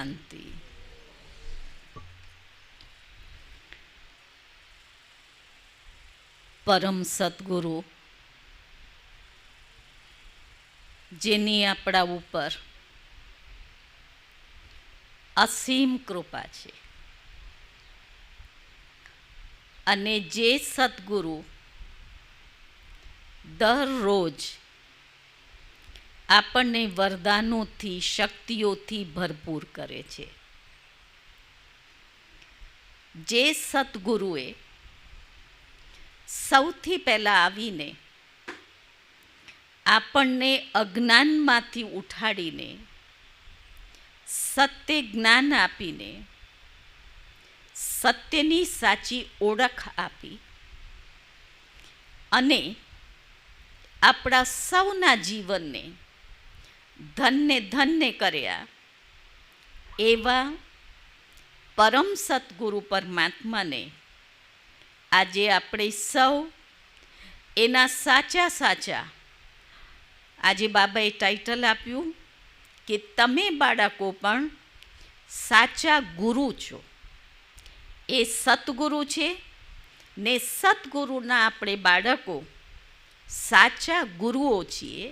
શાંતિ. પરમ સદગુરુ જેની આપણા ઉપર અસીમ કૃપા છે અને જે સદગુરુ દરરોજ આપણને વરદાનોથી શક્તિઓથી ભરપૂર કરે છે, જે સદગુરુએ સૌથી પહેલાં આવીને આપણને અજ્ઞાનમાંથી ઉઠાડીને સત્ય જ્ઞાન આપીને સત્યની સાચી ઓળખ આપી અને આપણા સૌના જીવનને ધન્ય ધન્ય કર્યા એવા પરમ સદગુરુ પરમાત્માને આજે આપણે સૌ એના સાચા આજે બાબાએ ટાઇટલ આપ્યું કે તમે બાળકો પણ સાચા ગુરુ છો. એ સતગુરુ છે ને સતગુરુના આપણે બાળકો સાચા ગુરુઓ છીએ,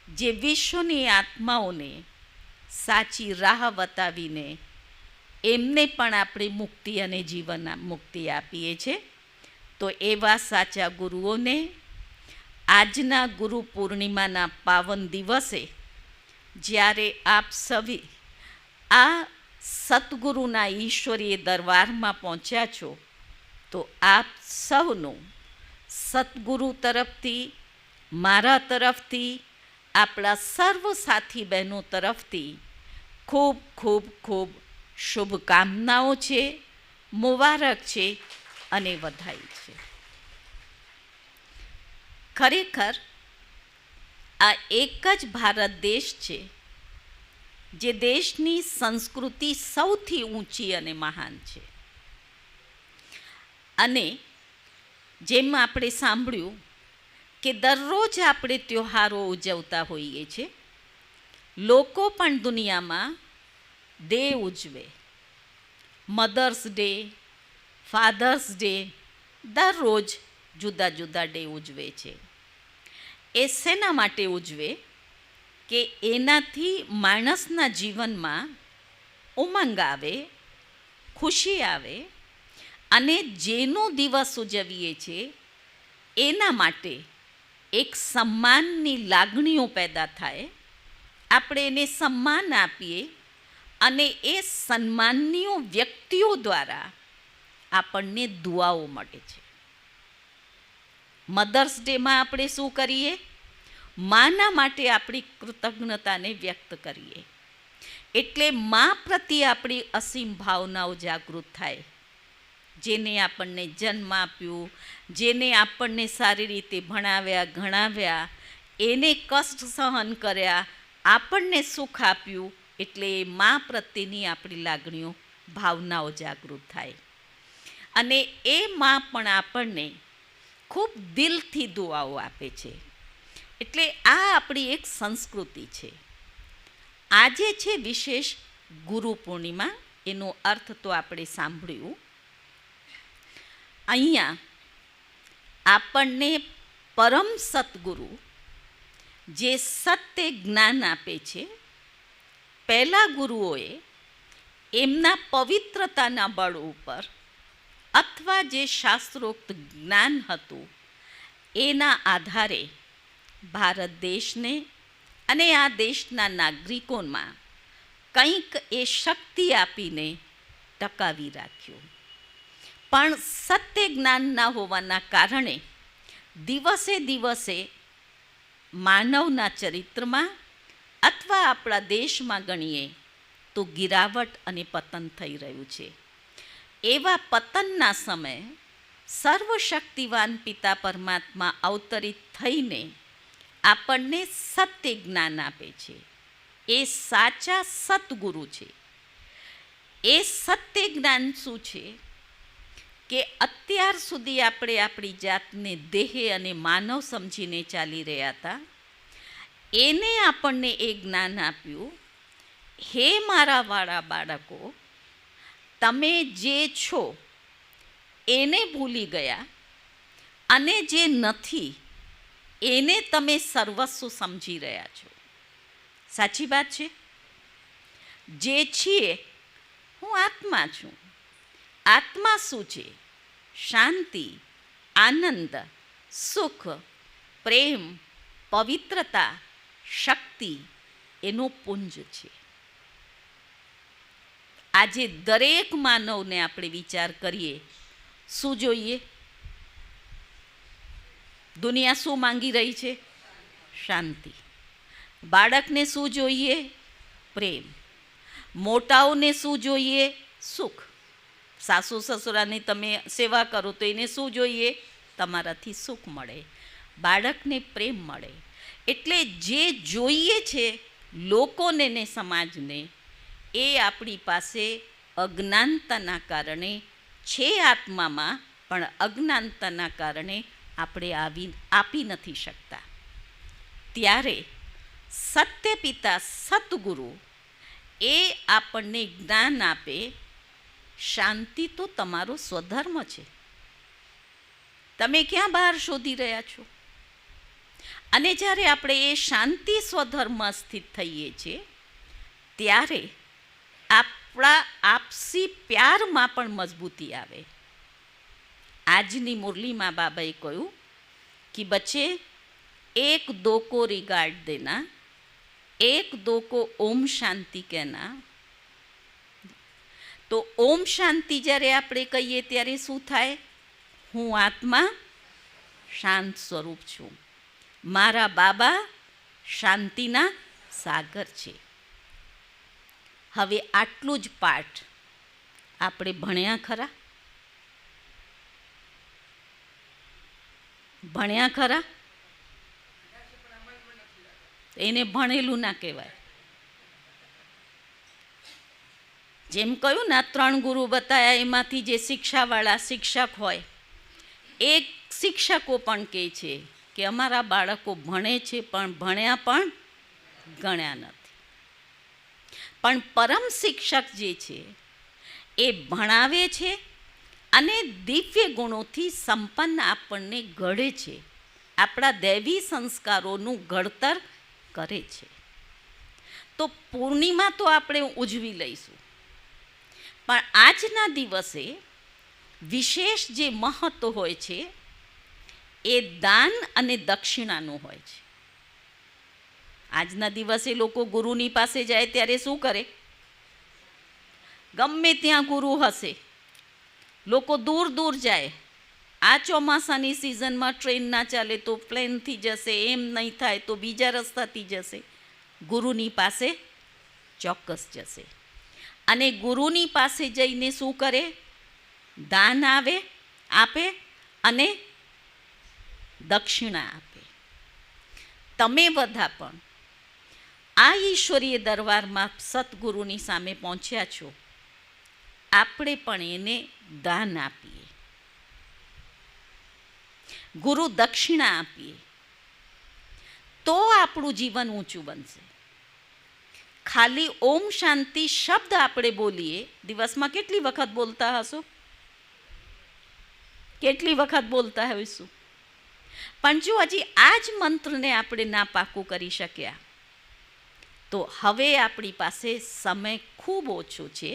જે વિશ્વની આત્માઓને સાચી રાહ બતાવીને એમને પણ આપણે મુક્તિ અને જીવન મુક્તિ આપીએ છીએ. તો એવા સાચા ગુરુઓને આજના ગુરુ પૂર્ણિમાના પાવન દિવસે જ્યારે આપ સવી આ સતગુરુના ઈશ્વરીય દરબારમાં પહોંચ્યા છો, તો આપ સૌનું સતગુરુ તરફથી, મારા તરફથી, આપણા સર્વ સાથી બહેનો તરફથી ખૂબ ખૂબ ખૂબ શુભકામનાઓ છે, મુબારક છે અને વધાઈ છે. ખરેખર આ એક જ ભારત દેશ છે જે દેશની સંસ્કૃતિ સૌથી ઊંચી અને મહાન છે. અને જેમ આપણે સાંભળ્યું કે દરરોજ આપણે તહેવારો ઉજવતા હોઈએ છીએ, લોકો પણ દુનિયામાં ડે ઉજવે, મધર્સ ડે, ફાધર્સ ડે, દરરોજ જુદા જુદા ડે ઉજવે છે. એ શેના માટે ઉજવે કે એનાથી માણસના જીવનમાં ઉમંગ આવે, ખુશી આવે અને જેનો દિવસ ઉજવીએ છીએ એના માટે એક સન્માનની લાગણીઓ પેદા થાય, આપણે એને સન્માન આપીએ અને એ સન્માનીય વ્યક્તિઓ દ્વારા આપણને દુઆઓ મળે છે. મધર્સ ડેમાં આપણે શું કરીએ? માના માટે આપણી કૃતજ્ઞતાને વ્યક્ત કરીએ. એટલે મા પ્રત્યે આપણી અસીમ ભાવનાઓ જાગૃત થાય. જેને આપણને જન્મ આપ્યું, જેને આપણને સારી રીતે ભણાવ્યા, ગણાવ્યા, એને કષ્ટ સહન કર્યા, આપણને સુખ આપ્યું, એટલે એ મા પ્રત્યેની આપણી લાગણીઓ, ભાવનાઓ જાગૃત થાય. અને એ મા પણ આપણને ખૂબ દિલથી દુઆઓ આપે છે. એટલે આ આપણી એક સંસ્કૃતિ છે. આજે છે વિશેષ ગુરુ પૂર્ણિમા, એનો અર્થ તો આપણે સાંભળ્યું. અહીંયા આપણને પરમ સદગુરુ જે સત્ય જ્ઞાન આપે છે, પહેલા ગુરુઓએ એમના પવિત્રતાના બળ ઉપર અથવા જે શાસ્ત્રોક્ત જ્ઞાન હતું એના આધારે ભારત દેશને અને આ દેશના નાગરિકોમાં કંઈક એ શક્તિ આપીને ટકાવી રાખ્યું. પણ સત્ય જ્ઞાન ના હોવાના કારણે દિવસે દિવસે માનવના ચરિત્રમાં અથવા આપણા દેશમાં ગણીએ તો ગિરાવટ અને પતન થઈ રહ્યું છે. એવા પતનના સમયે સર્વશક્તિવાન પિતા પરમાત્મા અવતરિત થઈને આપણને સત્ય જ્ઞાન આપે છે. એ સાચા સતગુરુ છે. એ સત્ય જ્ઞાન શું છે કે અત્યાર સુધી આપણે આપણી જાતને દેહ અને માનવ સમજીને ચાલી રહ્યા હતા, એને આપણને એ જ્ઞાન આપ્યું હે મારા વાળા બાળકો, તમે જે છો એને ભૂલી ગયા અને જે નથી એને તમે સર્વસ્વ સમજી રહ્યા છો. સાચી વાત છે? જે છીએ હું આત્મા છું. આત્મા શું છે? શાંતિ, આનંદ, સુખ, પ્રેમ, પવિત્રતા, શક્તિ એનો પુંજ છે. આજે દરેક માનવને આપણે વિચાર કરીએ, શું જોઈએ? દુનિયા શું માંગી રહી છે? શાંતિ. બાળકને શું જોઈએ? પ્રેમ. મોટાઓને શું જોઈએ? સુખ. સાસુ સસુરાની તમે સેવા કરો તો એને શું જોઈએ? તમારાથી સુખ મળે, બાળકને પ્રેમ મળે. એટલે જે જોઈએ છે લોકોને ને સમાજને, એ આપણી પાસે અજ્ઞાનતાના કારણે છે આત્મામાં, પણ અજ્ઞાનતાના કારણે આપણે આપી નથી શકતા. ત્યારે સત્ય પિતા સતગુરુ એ આપણને જ્ઞાન આપે, શાંતિ તો તમારો સ્વધર્મ છે. તમે ક્યાં બહાર શોધી રહ્યા છો? અને જ્યારે આપણે એ શાંતિ સ્વધર્મ સ્થિત થઈએ છીએ, ત્યારે આપણા આપસી પ્યારમાં પણ મજબૂતી આવે. આજની મુરલીમાં બાબાએ કહ્યું કે બચ્ચે એક દો કો રિગાર્ડ દેના, એક દો કો ઓમ શાંતિ કહેના. તો ઓમ શાંતિ જ્યારે આપણે કહીએ ત્યારે શું થાય? હું આત્મા શાંત સ્વરૂપ છું. મારા બાબા શાંતિના સાગર છે. હવે આટલું જ પાઠ આપણે ભણ્યા ખરા? ભણ્યા ખરા? એને ભણેલું ના કહેવાય. જેમ કહ્યું ને, 3 ગુરુ બતાવ્યા, એમાંથી જે શિક્ષાવાળા શિક્ષક હોય, એક શિક્ષકો પણ કહે છે કે અમારા બાળકો ભણે છે પણ ભણ્યા પણ ગણ્યા નથી. પણ પરમ શિક્ષક જે છે એ ભણાવે છે અને દિવ્ય ગુણોથી સંપન્ન આપણને ઘડે છે, આપણા દૈવી સંસ્કારોનું ઘડતર કરે છે. તો પૂર્ણિમા તો આપણે ઉજવી લઈશું, પણ આજના દિવસે વિશેષ જે મહત્વ હોય છે એ દાન અને દક્ષિણાનું હોય છે. આજના દિવસે લોકો ગુરુની પાસે જાય ત્યારે શું કરે? ગમે ત્યાં ગુરુ હશે, લોકો દૂર દૂર જાય. આ ચોમાસાની સિઝનમાં ટ્રેન ના ચાલે તો પ્લેનથી જશે, એમ નહીં થાય તો બીજા રસ્તાથી જશે. ગુરુની પાસે ચોક્કસ જશે. અને ગુરુની પાસે જઈને શું કરે? દાન આપે અને દક્ષિણા આપે. તમે બધા પણ આ ઈશ્વરીય દરબારમાં સતગુરુની સામે પહોંચ્યા છો, આપણે પણ એને દાન આપીએ, ગુરુ દક્ષિણા આપીએ, તો આપણું જીવન ઊંચું બનશે. ખાલી ઓમ શાંતિ શબ્દ આપણે બોલીએ, દિવસમાં કેટલી વખત બોલતા હશો? કેટલી વખત બોલતા હોઈશું? પણ જો હજી આ જ મંત્રને આપણે ના પાકું કરી શક્યા, તો હવે આપણી પાસે સમય ખૂબ ઓછો છે.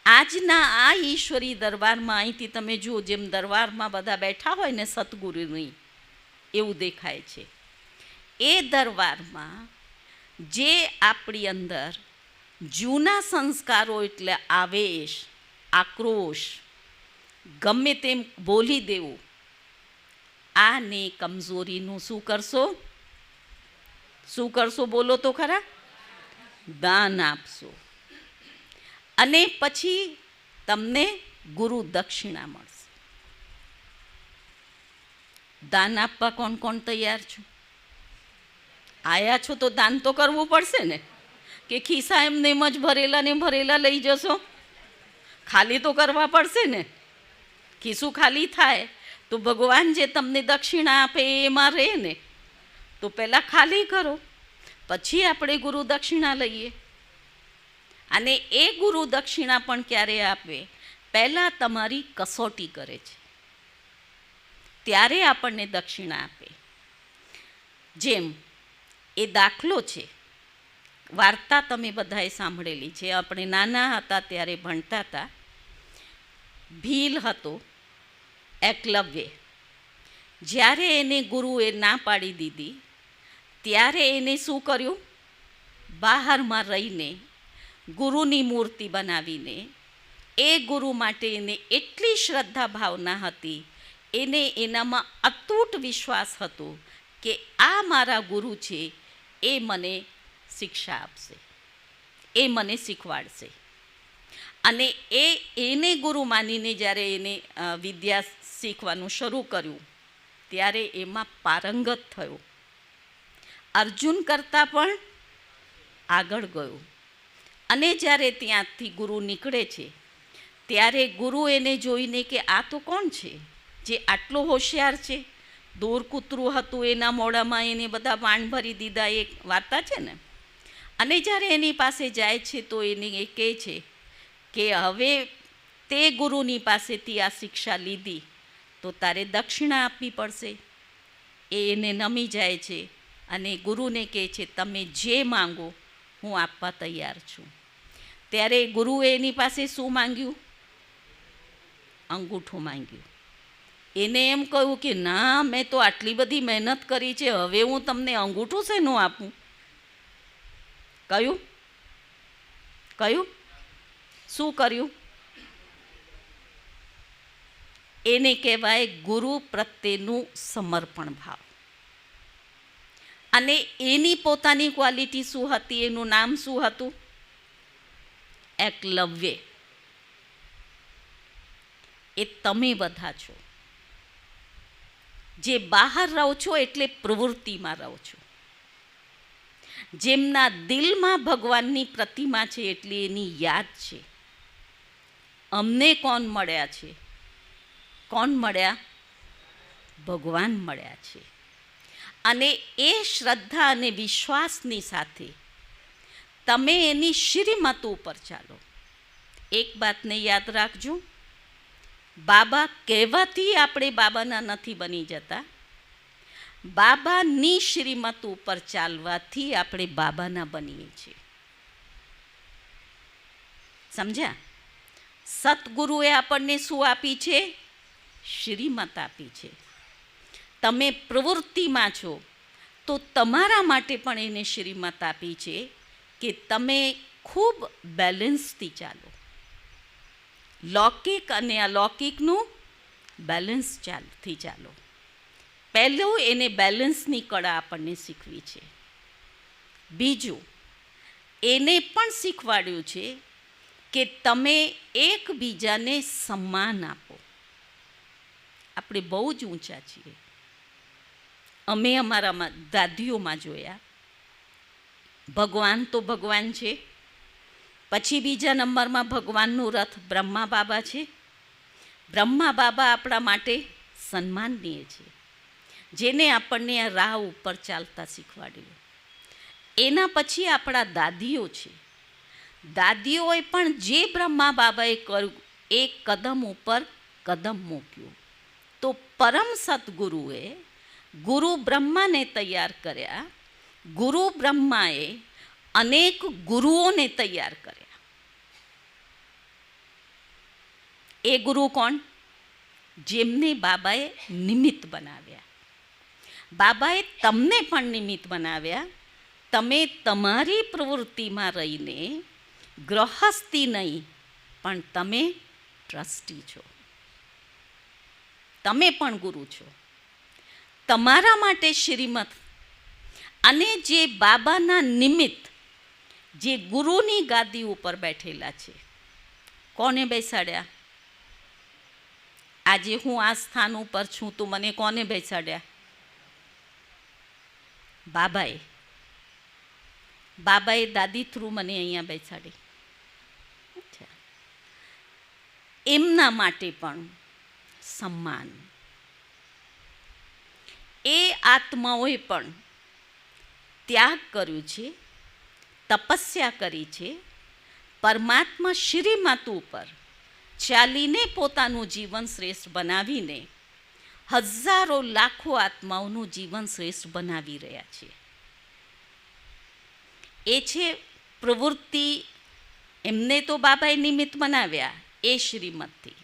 આજના આ ઈશ્વરી દરબારમાં, અહીંથી તમે જુઓ, જેમ દરબારમાં બધા બેઠા હોય ને સતગુરુની, એવું દેખાય છે. એ દરબારમાં જે આપણી અંદર જૂના સંસ્કારો, એટલે આવેશ, આક્રોશ, ગમે તેમ બોલી દેવું, આને કમજોરીનું શું કરશો? શું કરશો? બોલો તો ખરા. દાન આપશો અને પછી તમને ગુરુ દક્ષિણા મળશે. દાન આપવા કોણ કોણ તૈયાર છો? આયા છો તો દાન તો કરવું પડશે ને, કે ખિસ્સા એમને એમ જ ભરેલા ને ભરેલા લઈ જશો? ખાલી તો કરવા પડશે ને. ખિસ્સું ખાલી થાય તો ભગવાન જે તમને દક્ષિણા આપે એમાં રહે ને. તો પહેલાં ખાલી કરો, પછી આપણે ગુરુ દક્ષિણા લઈએ. અને એ ગુરુ દક્ષિણા પણ ક્યારે આપે? પહેલાં તમારી કસોટી કરે છે, ત્યારે આપણને દક્ષિણા આપે. જેમ એ દાખલો છે, વાર્તા તમે બધાએ સાંભળેલી છે. આપણે નાના હતા ત્યારે ભણતા હતા. ભીલ હતો એકલવ્ય. જ્યારે એને ગુરુએ ના પાડી દીધી, ત્યારે એને શું કર્યું? બહારમાં રહીને ગુરુની મૂર્તિ બનાવીને, એ ગુરુ માટે એને એટલી શ્રદ્ધા ભાવના હતી, એને એનામાં અતૂટ વિશ્વાસ હતો કે આ મારા ગુરુ છે, એ મને શિક્ષા આપશે, એ મને શીખવાડશે. અને એને ગુરુ માનીને જ્યારે એને વિદ્યા શીખવાનું શરૂ કર્યું, ત્યારે એમાં પારંગત થયો. અર્જુન કરતાં પણ આગળ ગયો. અને જ્યારે ત્યાંથી ગુરુ નીકળે છે, ત્યારે ગુરુ એને જોઈને કે આ તો કોણ છે જે આટલો હોશિયાર છે? દૂર કૂતરું હતું એના મોઢામાં એને બધા બાણ ભરી દીધા, એ વાર્તા છે ને. અને જ્યારે એની પાસે જાય છે તો એને એ કહે છે કે હવે તે ગુરુની પાસેથી આ શિક્ષા લીધી તો તારે દક્ષિણા આપવી પડશે. એ એને નમી જાય છે અને ગુરુને કહે છે તમે જે માંગો હું આપવા તૈયાર છું. ત્યારે ગુરુએ એની પાસે શું માંગ્યું? અંગૂઠો માંગ્યું. એને એમ કહ્યું કે ના, મેં તો આટલી બધી મહેનત કરી છે, હવે હું તમને અંગૂઠું શેનું આપું? કયું કયું શું કર્યું? એને કહેવાય ગુરુ પ્રત્યેનું સમર્પણ ભાવ. અને એની પોતાની ક્વોલિટી શું હતી? એનું નામ શું હતું? એકલવ્ય. એ તમે બધા છો જે બહાર રહો છો, એટલે પ્રવૃત્તિમાં રહો છો. જેમના દિલમાં ભગવાનની પ્રતિમા છે, એટલી એની યાદ છે. અમને કોણ મળ્યા છે? કોણ મળ્યા? ભગવાન મળ્યા છે. અને એ શ્રદ્ધા અને વિશ્વાસની સાથે તમે એની શ્રીમત ઉપર ચાલો. એક વાતને યાદ રાખજો, બાબા કહેવાથી આપણે બાબાના નથી બની જતા. બાબાની શ્રીમત ઉપર ચાલવાથી આપણે બાબાના બનીએ છીએ. સમજ્યા? સતગુરુએ આપણને શું આપી છે? શ્રીમત આપી છે. તમે પ્રવૃત્તિમાં છો તો તમારા માટે પણ એને શ્રીમત આપી છે કે તમે ખૂબ બેલેન્સથી ચાલો. લૌકિક અને અલૌકિકનું બેલેન્સ થી ચાલો. પહેલું એને બેલેન્સની કળા આપણને શીખવી છે. બીજું એને પણ શીખવાડ્યું છે કે તમે એકબીજાને સન્માન આપો. આપણે બહુ જ ઊંચા છીએ. અમે અમારામાં દાદીઓમાં જોયા, ભગવાન તો ભગવાન છે, પછી બીજા નંબરમાં ભગવાનનું રથ બ્રહ્મા બાબા છે. બ્રહ્મા બાબા આપણા માટે સન્માનનીય છે, જેને આપણને આ રાહ ઉપર ચાલતા શીખવાડ્યું. એના પછી આપણા દાદીઓ છે. દાદીઓએ પણ જે બ્રહ્મા બાબાએ કર્યું એ કદમ ઉપર કદમ મૂક્યું. તો પરમ સદગુરુએ ગુરુ બ્રહ્માને તૈયાર કર્યા. ગુરુ બ્રહ્માએ અનેક ગુરુઓને તૈયાર કર્યા. એ ગુરુ કોણ? જેમને બાબાએ નિમિત્ત બનાવ્યા. બાબાએ તમને પણ નિમિત્ત બનાવ્યા. તમે તમારી પ્રવૃત્તિમાં રહીને ગ્રહસ્થી નહીં, પણ તમે ટ્રસ્ટી છો. તમે પણ ગુરુ છો. તમારા માટે શ્રીમત. અને જે બાબાના નિમિત્ત જે ગુરુની ગાદી ઉપર બેઠેલા છે, કોને બેસાડ્યા? આજે હું આ સ્થાન ઉપર છું તો મને કોને બેસાડ્યા? બાબાએ. બાબાએ દાદી થ્રુ મને અહીંયા બેસાડી. એમના માટે પણ સન્માન. એ આત્માઓએ પણ ત્યાગ કર્યું છે, તપસ્યા કરી છે, પરમાત્મા શ્રીમાતા ઉપર ચાલીને પોતાનું જીવન શ્રેષ્ઠ બનાવીને હજારો લાખો આત્માઓનું જીવન શ્રેષ્ઠ બનાવી રહ્યા છે. એ છે પ્રવૃત્તિ. એમને તો બાબાએ નિમિત્ત બનાવ્યા એ શ્રીમતથી.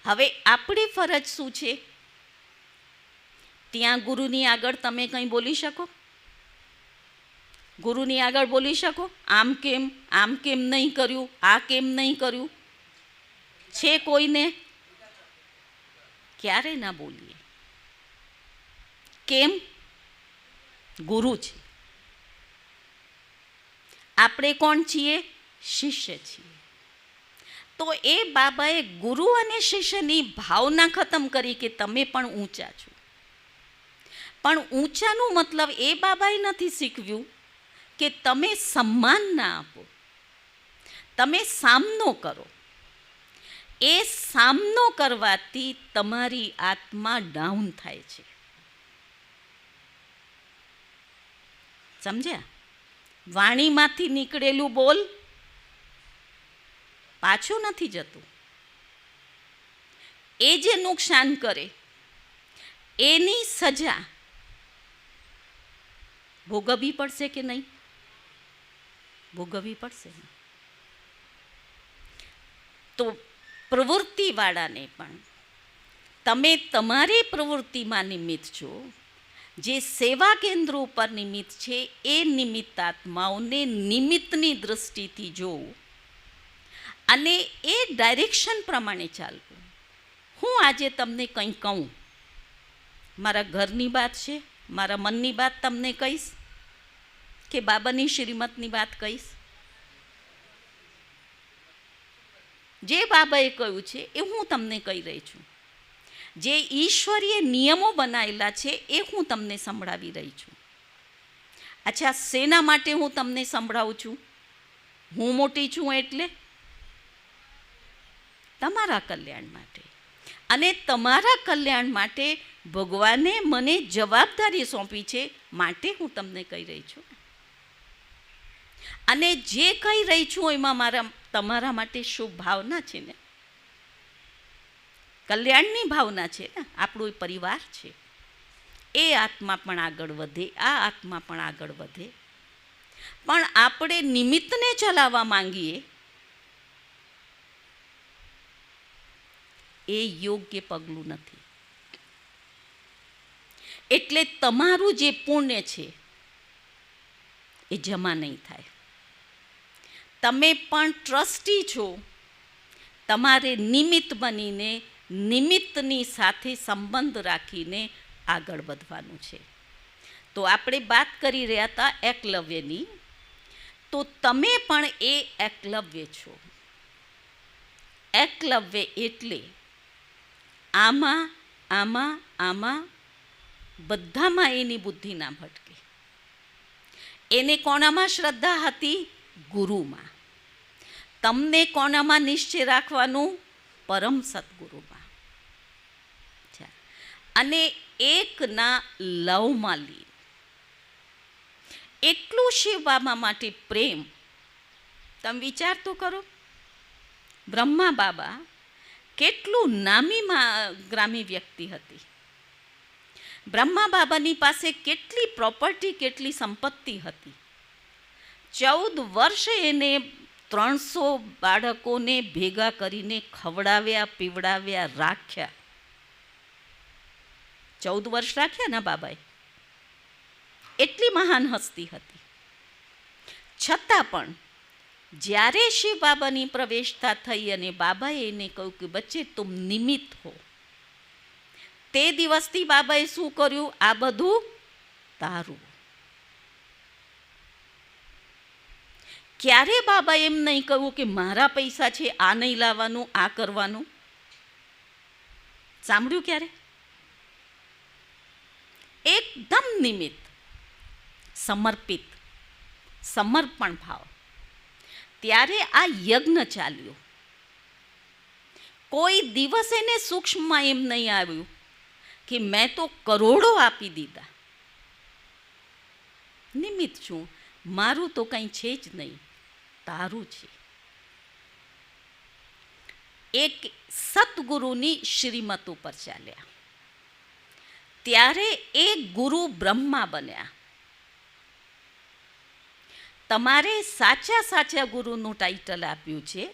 હવે આપણી ફરજ શું છે? ત્યાં ગુરુની આગળ તમે કંઈ બોલી શકો? ગુરુની આગળ બોલી શકો? આમ કેમ નહીં કર્યું, આ કેમ નહીં કર્યું? છે કોઈને? ક્યારે ના બોલીએ. કેમ? ગુરુ છે. આપણે કોણ છીએ? શિષ્ય છીએ. તો એ બાબાએ ગુરુ અને શિષ્યની ભાવના ખતમ કરી કે તમે પણ ઊંચા છો. પણ ઊંચાનું મતલબ એ બાબાએ નથી શીખવ્યું કે તમે સન્માન ના આપો, તમે સામનો કરો. એ સામનો કરવાથી તમારી આત્મા ડાઉન થાય છે. સમજ્યા? વાણીમાંથી નીકળેલું બોલ પાછું નથી જતું. એ જે નુકસાન કરે એની સજા ભોગવવી પડશે કે નહીં? ભોગવવી પડશે. તો પ્રવૃત્તિવાળાને પણ તમે તમારી પ્રવૃત્તિમાં નિમિત્ત છો. જે સેવા કેન્દ્રો ઉપર નિમિત્ત છે એ નિમિત્ત આત્માઓને નિમિત્તની દૃષ્ટિથી જોવું અને એ ડાયરેક્શન પ્રમાણે ચાલવું. હું આજે તમને કંઈ કહું, મારા ઘરની વાત છે, મારા મનની વાત તમને કહીશ કે બાબાની શ્રીમતની વાત કહીશ? જે બાબાએ કહ્યું છે એ હું તમને કહી રહી છું. જે ઈશ્વરીય નિયમો બનાવેલા છે એ હું તમને સંભળાવી રહી છું. અચ્છા, શેના માટે હું તમને સંભળાવું છું? હું મોટી છું એટલે તમારા કલ્યાણ માટે. અને તમારા કલ્યાણ માટે ભગવાને મને જવાબદારી સોંપી છે, માટે હું તમને કહી રહી છું. અને જે કહી રહી છું એમાં તમારા માટે શુભ ભાવના છે ને, કલ્યાણની ભાવના છે ને. આપણો પરિવાર છે. એ આત્મા પણ આગળ વધે, આ આત્મા પણ આગળ વધે. પણ આપણે નિમિત્તને ચલાવવા માંગીએ એ યોગ્ય પગલું નથી. એટલે તમારું જે પુણ્ય છે એ જમા નહીં થાય. તમે પણ ટ્રસ્ટી છો. તમારે નિમિત્ત બનીને નિમિત્તની સાથે સંબંધ રાખીને આગળ વધવાનું છે. તો આપણે વાત કરી રહ્યા હતા એકલવ્યની. તો તમે પણ એ એકલવ્ય છો. એકલવ્ય એટલે આમાં આમાં આમાં બધામાં એની બુદ્ધિ ના ભટકે. એને કોનામાં શ્રદ્ધા હતી? ગુરુમાં. તમને કોનામાં નિશ્ચય રાખવાનું? પરમ સદગુરુમાં. અને એકના લવમાં લીન. એટલું શિવ બાબા માટે પ્રેમ. તમે વિચાર તો કરો, બ્રહ્મા બાબા કેટલું નામી ગ્રામી વ્યક્તિ હતી. બ્રહ્મા બાબાની પાસે કેટલી પ્રોપર્ટી, કેટલી સંપત્તિ હતી. 14 વર્ષ એને 300 બાળકોને ભેગા કરીને ખવડાવ્યા, પીવડાવ્યા, રાખ્યા. 14 વર્ષ રાખ્યા ને બાબાએ. એટલી મહાન હસ્તી હતી. છતાં પણ જ્યારે શિવ બાબાની પ્રવેશતા થઈ અને બાબાએ એને કહ્યું કે બચ્ચે તુમ નિમિત્ત હો, તે દિવસથી બાબાએ શું કર્યું? આ બધું તારું. ક્યારે બાબા એમ નહીં કહ્યું કે મારા પૈસા છે, આ નહીં લાવવાનું, આ કરવાનું? સાંભળ્યું ક્યારે? એકદમ નિમિત્ત, સમર્પિત, સમર્પણ ભાવ. ત્યારે આ યજ્ઞ ચાલ્યો. કોઈ દિવસ એને સૂક્ષ્મમાં એમ નહીં આવ્યું કે મેં તો કરોડો આપી દીધા. નિમિત્ત છું, મારું તો કંઈ છે જ નહીં. તારું છે. એક સતગુરુની શ્રીમત ઉપર ચાલ્યા ત્યારે એક ગુરુ બ્રહ્મા બન્યા. તમારે સાચા સાચા ગુરુનું ટાઇટલ આપ્યું છે,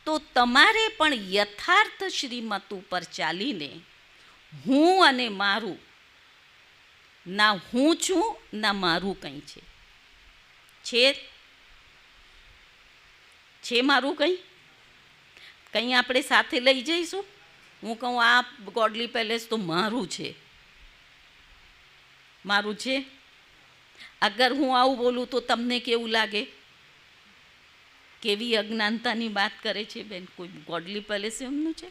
તો તમારે પણ યથાર્થ શ્રીમત ઉપર ચાલીને હું અને મારું, ના હું છું ના મારું કંઈ છે મારું કંઈ આપણે સાથે લઈ જઈશું. હું કહું આ ગોડલી પેલેસ તો મારું છે. અગર હું આવું બોલું તો તમને કેવું લાગે? કેવી અજ્ઞાનતાની વાત કરે છે બેન. કોઈ ગોડલી પેલેસ એમનું છે?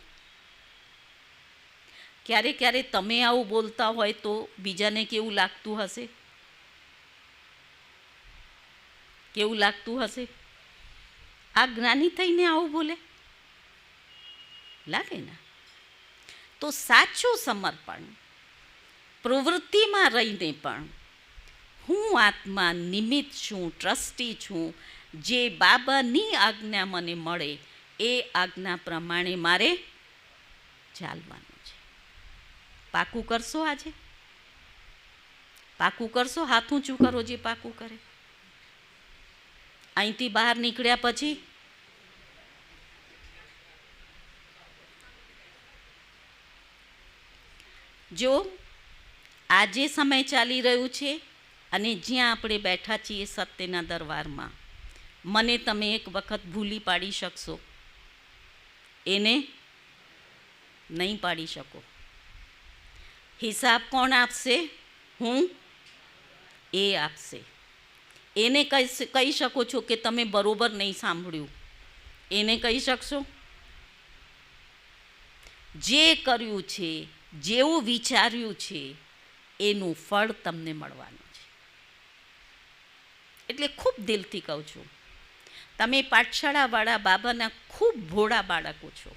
ક્યારે તમે આવું બોલતા હોય તો બીજાને કેવું લાગતું હશે? આ જ્ઞાની થઈને આવું બોલે? લાગે ને? તો સાચું સમર્પણ પ્રવૃત્તિમાં રહીને પણ હું આત્મા નિમિત્ત છું, ટ્રસ્ટી છું, જે બાબાની આજ્ઞા મને મળે એ આજ્ઞા પ્રમાણે મારે ચાલવાનું છે. પાકું કરશો? આજે પાકું કરશો? હાથ ઊંચું કરો જે પાકું કરે. અહીંથી બહાર નીકળ્યા પછી જો આજે સમય ચાલી રહ્યું છે અને જ્યાં આપણે બેઠા છીએ સત્યના દરબારમાં, મને તમે એક વખત ભૂલી પાડી શકશો? એને નહીં પાડી શકો. હિસાબ કોણ આપશે? હું. એ આપશે. એને કહી શકો છો કે તમે બરોબર નહીં સાંભળ્યું? એને કહી શકશો? જે કર્યું છે, જેવું વિચાર્યું છે એનું ફળ તમને મળવાનું છે. એટલે ખૂબ દિલથી કહું છું, તમે પાઠશાળાવાળા બાબાના ખૂબ ભોળા બાળકો છો,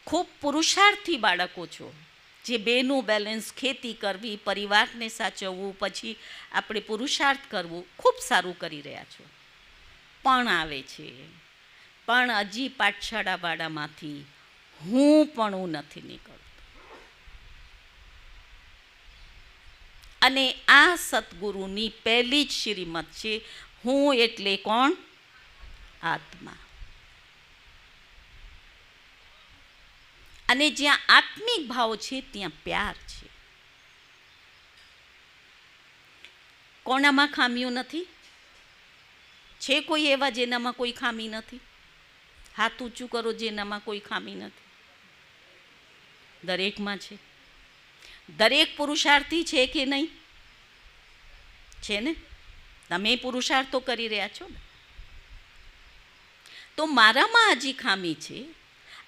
ખૂબ પુરુષાર્થી બાળકો છો, જે બેનું બેલેન્સ, ખેતી કરવી, પરિવારને સાચવવું, પછી આપણે પુરુષાર્થ કરવું, ખૂબ સારું કરી રહ્યા છો. પણ આવે છે, પણ હજી પાઠશાળાવાળામાંથી હું નથી નીકળતો. અને આ સદગુરુની પહેલી જ શ્રીમત છે, હું એટલે કોણ? આત્મા. અને જ્યાં આત્મિક ભાવ છે ત્યાં પ્યાર છે. કોનામાં ખામીઓ નથી? છે કોઈ એવા જેનામાં કોઈ ખામી નથી? હાથ ઊંચું કરો જેનામાં કોઈ ખામી નથી. દરેકમાં છે. દરેક પુરુષાર્થી છે કે નહીં? છે ને? તમે પુરુષાર્થો કરી રહ્યા છો ને? તો મારામાં હજી ખામી છે,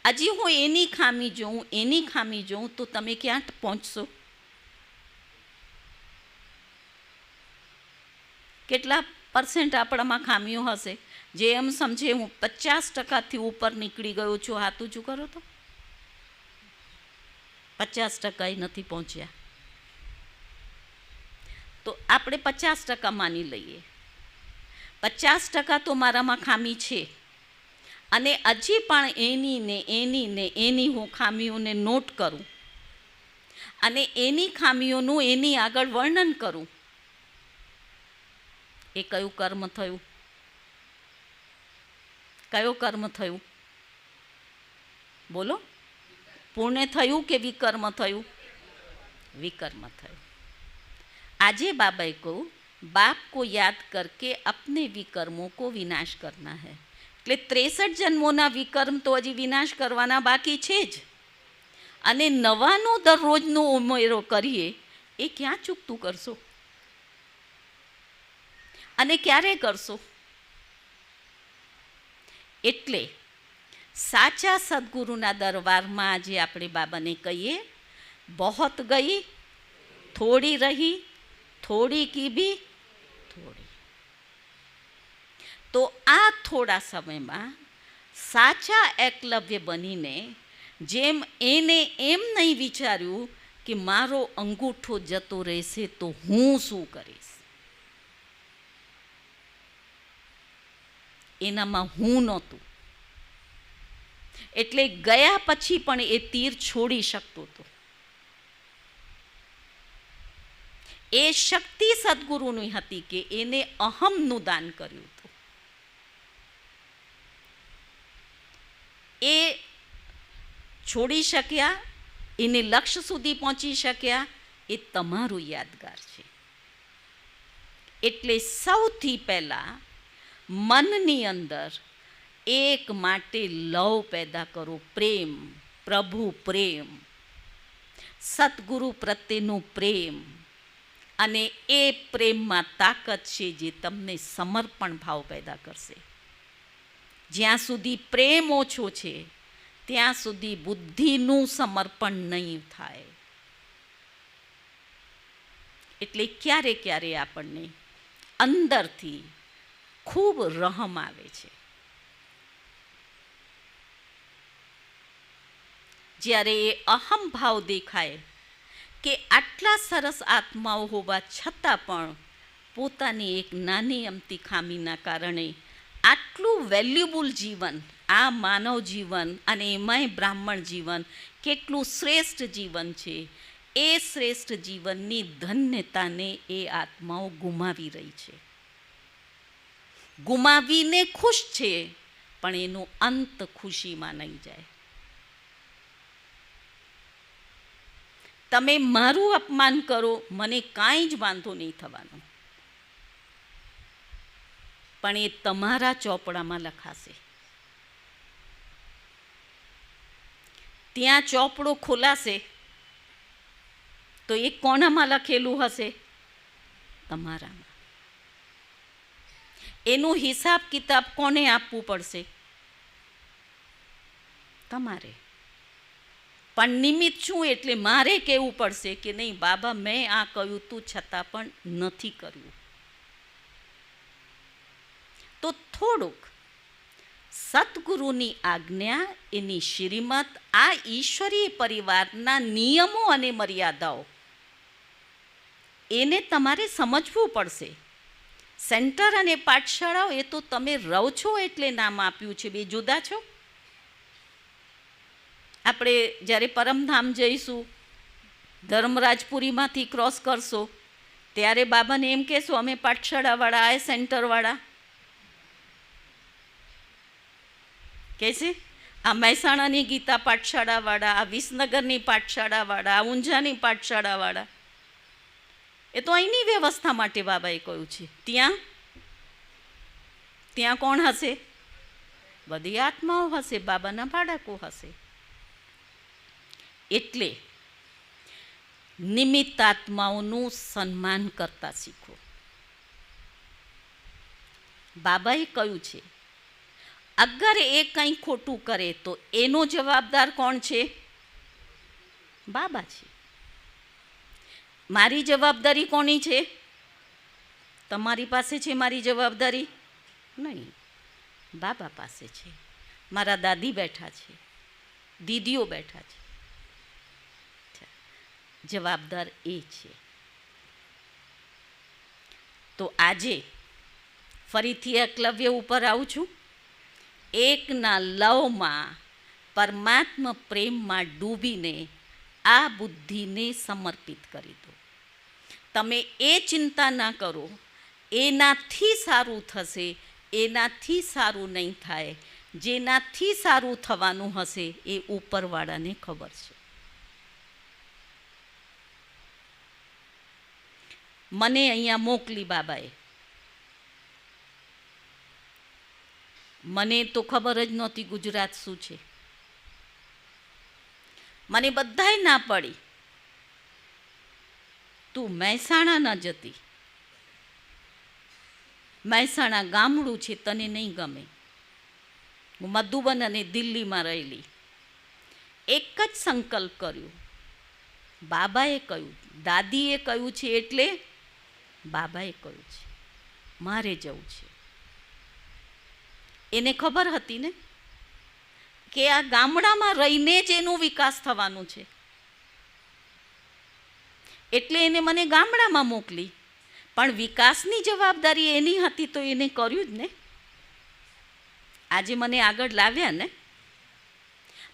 હજી હું એની ખામી જોઉં તો તમે ક્યાં પહોંચશો? કેટલા % આપણામાં ખામીઓ હશે? જે એમ સમજે હું 50% ઉપર નીકળી ગયો છું, હાથ ઊંચું કરો તો. 50% નથી પહોંચ્યા તો આપણે 50% માની લઈએ. 50% તો મારામાં ખામી છે, અને હજી પણ એની હું ખામીઓને નોટ કરું અને એની ખામીઓનું એની આગળ વર્ણન કરું. એ કયું કર્મ થયું? કયો કર્મ થયું? બોલો. પુણ્ય થયું કે વિકર્મ થયું? વિકર્મ થયું. આજે બાબાએ કહ્યું, बाप को याद करके अपने विकर्मों को विनाश करना है. એટલે 63 જન્મોના વિકર્મ તો હજી વિનાશ કરવાના બાકી છે જ, અને નવાનો દરરોજનો ઉમેરો કરીએ એ ક્યાં ચૂકતું કરશો? અને ક્યારે કરશો? એટલે સાચા સદગુરુના દરબારમાં આજે આપણે બાબાને કહીએ, બહોત ગઈ થોડી રહી, થોડી કી ભી થોડી. તો આ થોડા સમયમાં સાચા એકલવ્ય બનીને, જેમ એને એમ નહીં વિચાર્યું કે મારો અંગૂઠો જતો રહેશે તો હું શું કરીશ, એનામાં હું નહોતું. એટલે ગયા પછી પણ એ તીર છોડી શકતો હતો. એ શક્તિ સદગુરુની હતી કે એને અહમનું દાન કર્યું હતું. એ છોડી શક્યા, એને લક્ષ્ય સુધી પહોંચી શક્યા, એ તમારું યાદગાર છે. એટલે સૌથી પહેલાં મનની અંદર એક માટે લવ પેદા કરો, પ્રેમ, પ્રભુ પ્રેમ, સદગુરુ પ્રત્યેનો પ્રેમ. અને એ પ્રેમમાં તાકાત છે જે તમને સમર્પણ ભાવ પેદા કરશે. જ્યાં સુધી પ્રેમ ઓછો છે ત્યાં સુધી બુદ્ધિનું સમર્પણ નહીં થાય. એટલે ક્યારે ક્યારે આપણને અંદરથી ખૂબ રહમ આવે છે. જ્યારે એ અહમ ભાવ દેખાય કે આટલા સરસ આત્માઓ હોવા છતાં પણ પોતાની એક નાની અમતી ખામીના કારણે આટલું વેલ્યુબલ જીવન, આ માનવ જીવન અને એમાંય બ્રાહ્મણ જીવન કેટલું શ્રેષ્ઠ જીવન છે, એ શ્રેષ્ઠ જીવનની ધન્યતાને એ આત્માઓ ગુમાવી રહી છે. ગુમાવીને ખુશ છે, પણ એનો અંત ખુશીમાં નહીં જાય. તમે મારું અપમાન કરો, મને કાંઈ જ વાંધો નહીં થવાનો, પણ એ તમારા ચોપડામાં લખાશે. ત્યાં ચોપડો ખોલાશે તો એ કોનામાં લખેલું હશે? તમારામાં. એનું હિસાબ કિતાબ કોને આપવું પડશે? તમારે. પણ નિમિત્ત શું? એટલે મારે કહેવું પડશે કે નહીં બાબા, મેં આ કહ્યું તું છતાં પણ નથી કર્યું. તો થોડુંક સદગુરુની આજ્ઞા, એની શ્રીમત, આ ઈશ્વરીય પરિવારના નિયમો અને મર્યાદાઓ એને તમારે સમજવું પડશે. સેન્ટર અને પાઠશાળાઓ એ તો તમે રહો છો એટલે નામ આપ્યું છે, બે જુદા છો. આપણે જ્યારે પરમધામ જઈશું, ધર્મરાજપુરીમાંથી ક્રોસ કરશો ત્યારે બાબાને એમ કહેશો અમે પાઠશાળાવાળા, આ સેન્ટરવાળા. કહેશે આ મહેસાણાની ગીતા પાઠશાળાવાળા, આ વિસનગરની પાઠશાળાવાળા, આ ઊંઝાની પાઠશાળાવાળા. એ તો અહીંની વ્યવસ્થા માટે બાબાએ કહ્યું છે. ત્યાં કોણ હશે? બધી આત્માઓ હશે, બાબાના બાળકો હશે. એટલે નિમિત્ત આત્માઓનું સન્માન કરતા શીખો. બાબાએ કહ્યું છે અગર એ કંઈ ખોટું કરે તો એનો જવાબદાર કોણ છે? બાબા છે. મારી જવાબદારી કોની છે? તમારી પાસે છે મારી જવાબદારી? નહીં, બાબા પાસે છે. મારા દાદી બેઠા છે, દીદીઓ બેઠા છે. જવાબદાર એ છે. તો આજે ફરીથી એકલવ્ય ઉપર આવું છું. એકના લવમાં, પરમાત્મા પ્રેમમાં ડૂબીને આ બુદ્ધિને સમર્પિત કરી દો. તમે એ ચિંતા ના કરો એનાથી સારું થશે, એનાથી સારું નહીં થાય. જેનાથી સારું થવાનું હશે એ ઉપરવાળાને ખબર છે. મને અહીંયા મોકલી બાબાએ. મને તો ખબર જ નહોતી ગુજરાત શું છે. મને બધાય ના પડી, તું મહેસાણા ન જતી, મહેસાણા ગામડું છે, તને નહીં ગમે. હું મધુબન અને દિલ્હીમાં રહેલી. એક જ સંકલ્પ કર્યો, બાબાએ કહ્યું, દાદીએ કહ્યું છે એટલે બાબાએ કહ્યું છે મારે જવું છે. એને ખબર હતી ને કે આ ગામડામાં રહીને જ એનો વિકાસ થવાનું છે, એટલે એને મને ગામડામાં મોકલી. પણ વિકાસની જવાબદારી એની હતી તો એને કર્યું જ ને. આજે મને આગળ લાવ્યા ને,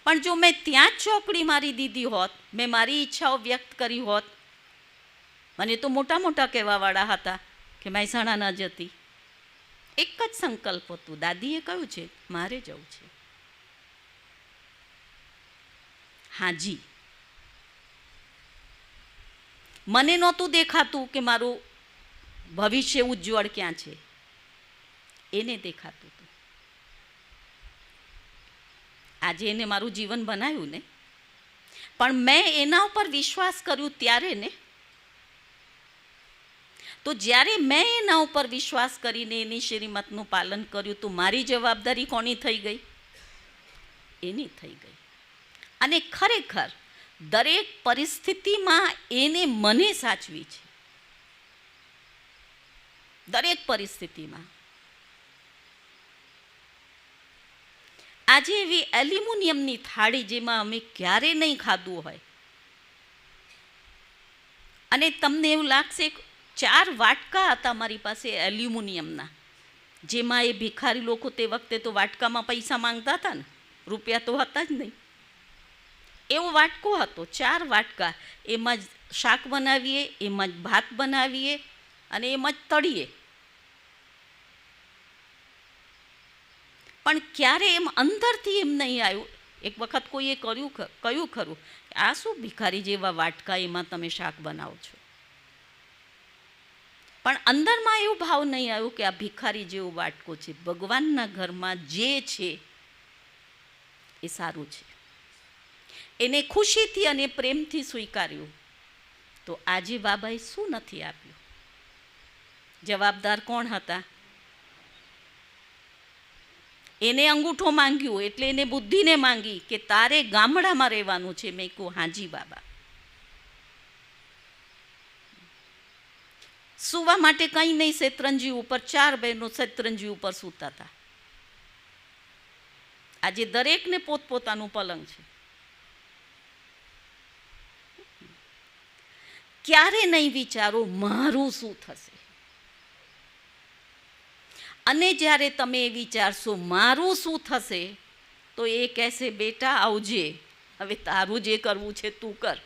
પણ જો મેં ત્યાં જ ચોકડી મારી દીધી હોત, મેં મારી ઈચ્છાઓ વ્યક્ત કરી હોત, મને તો મોટા મોટા કહેવાવાળા હતા કે મહેસાણા ન જતી. એક જ સંકલ્પ હતું, દાદીએ કહ્યું છે મારે જવું છે. હાજી, મને નહોતું દેખાતું કે મારું ભવિષ્ય ઉજ્જવળ ક્યાં છે, એને દેખાતું હતું. આજે એને મારું જીવન બનાવ્યું ને, પણ મેં એના ઉપર વિશ્વાસ કર્યું ત્યારે ને. તો જ્યારે મેં એના ઉપર વિશ્વાસ કરીને એની શ્રીમતનું પાલન કર્યું તો મારી જવાબદારી કોની થઈ ગઈ? એની થઈ ગઈ. અને ખરેખર દરેક પરિસ્થિતિમાં એને મને સાચવી છે, દરેક પરિસ્થિતિમાં. આજે એવી એલ્યુમિનિયમની થાળી જેમાં અમે ક્યારે નહીં ખાધું હોય, અને તમને એવું લાગશે 4 વાટકા હતા મારી પાસે એલ્યુમિનિયમના, જેમાં એ ભિખારી લોકો તે વખતે તો વાટકામાં પૈસા માંગતા હતા ને, રૂપિયા તો હતા જ નહીં. એવો વાટકો હતો, 4 વાટકા. એમાં જ શાક બનાવીએ, એમાં જ ભાત બનાવીએ અને એમાં જ તળીએ. પણ ક્યારે એમ અંદરથી એમ નહીં આવ્યું. એક વખત કોઈએ કહ્યું ખરું, આ શું ભિખારી જેવા વાટકા, એમાં તમે શાક બનાવો છો? પણ અંદરમાં એવું ભાવ નહીં આવ્યું કે આ ભિખારી જેવો વાટકો છે. ભગવાનના ઘરમાં જે છે એ સારું છે, એને ખુશીથી અને પ્રેમથી સ્વીકાર્યું. તો આજે બાબાએ શું નથી આપ્યું? જવાબદાર કોણ હતા? એને અંગૂઠો માંગ્યો એટલે એને બુદ્ધિને માંગી કે તારે ગામડામાં રહેવાનું છે. મેં કહું હાજી બાબા. સુવા માટે કંઈ નહીં, શેતરંજી ઉપર 4 બહેનો શેતરંજી ઉપર સૂતા હતા. આજે દરેકને પોતપોતાનું પલંગ છે. ક્યારે નહીં વિચારો મારું શું થશે. અને જ્યારે તમે એ વિચારશો મારું શું થશે, તો એ કહેશે બેટા આવજે, હવે તારું જે કરવું છે તું કર.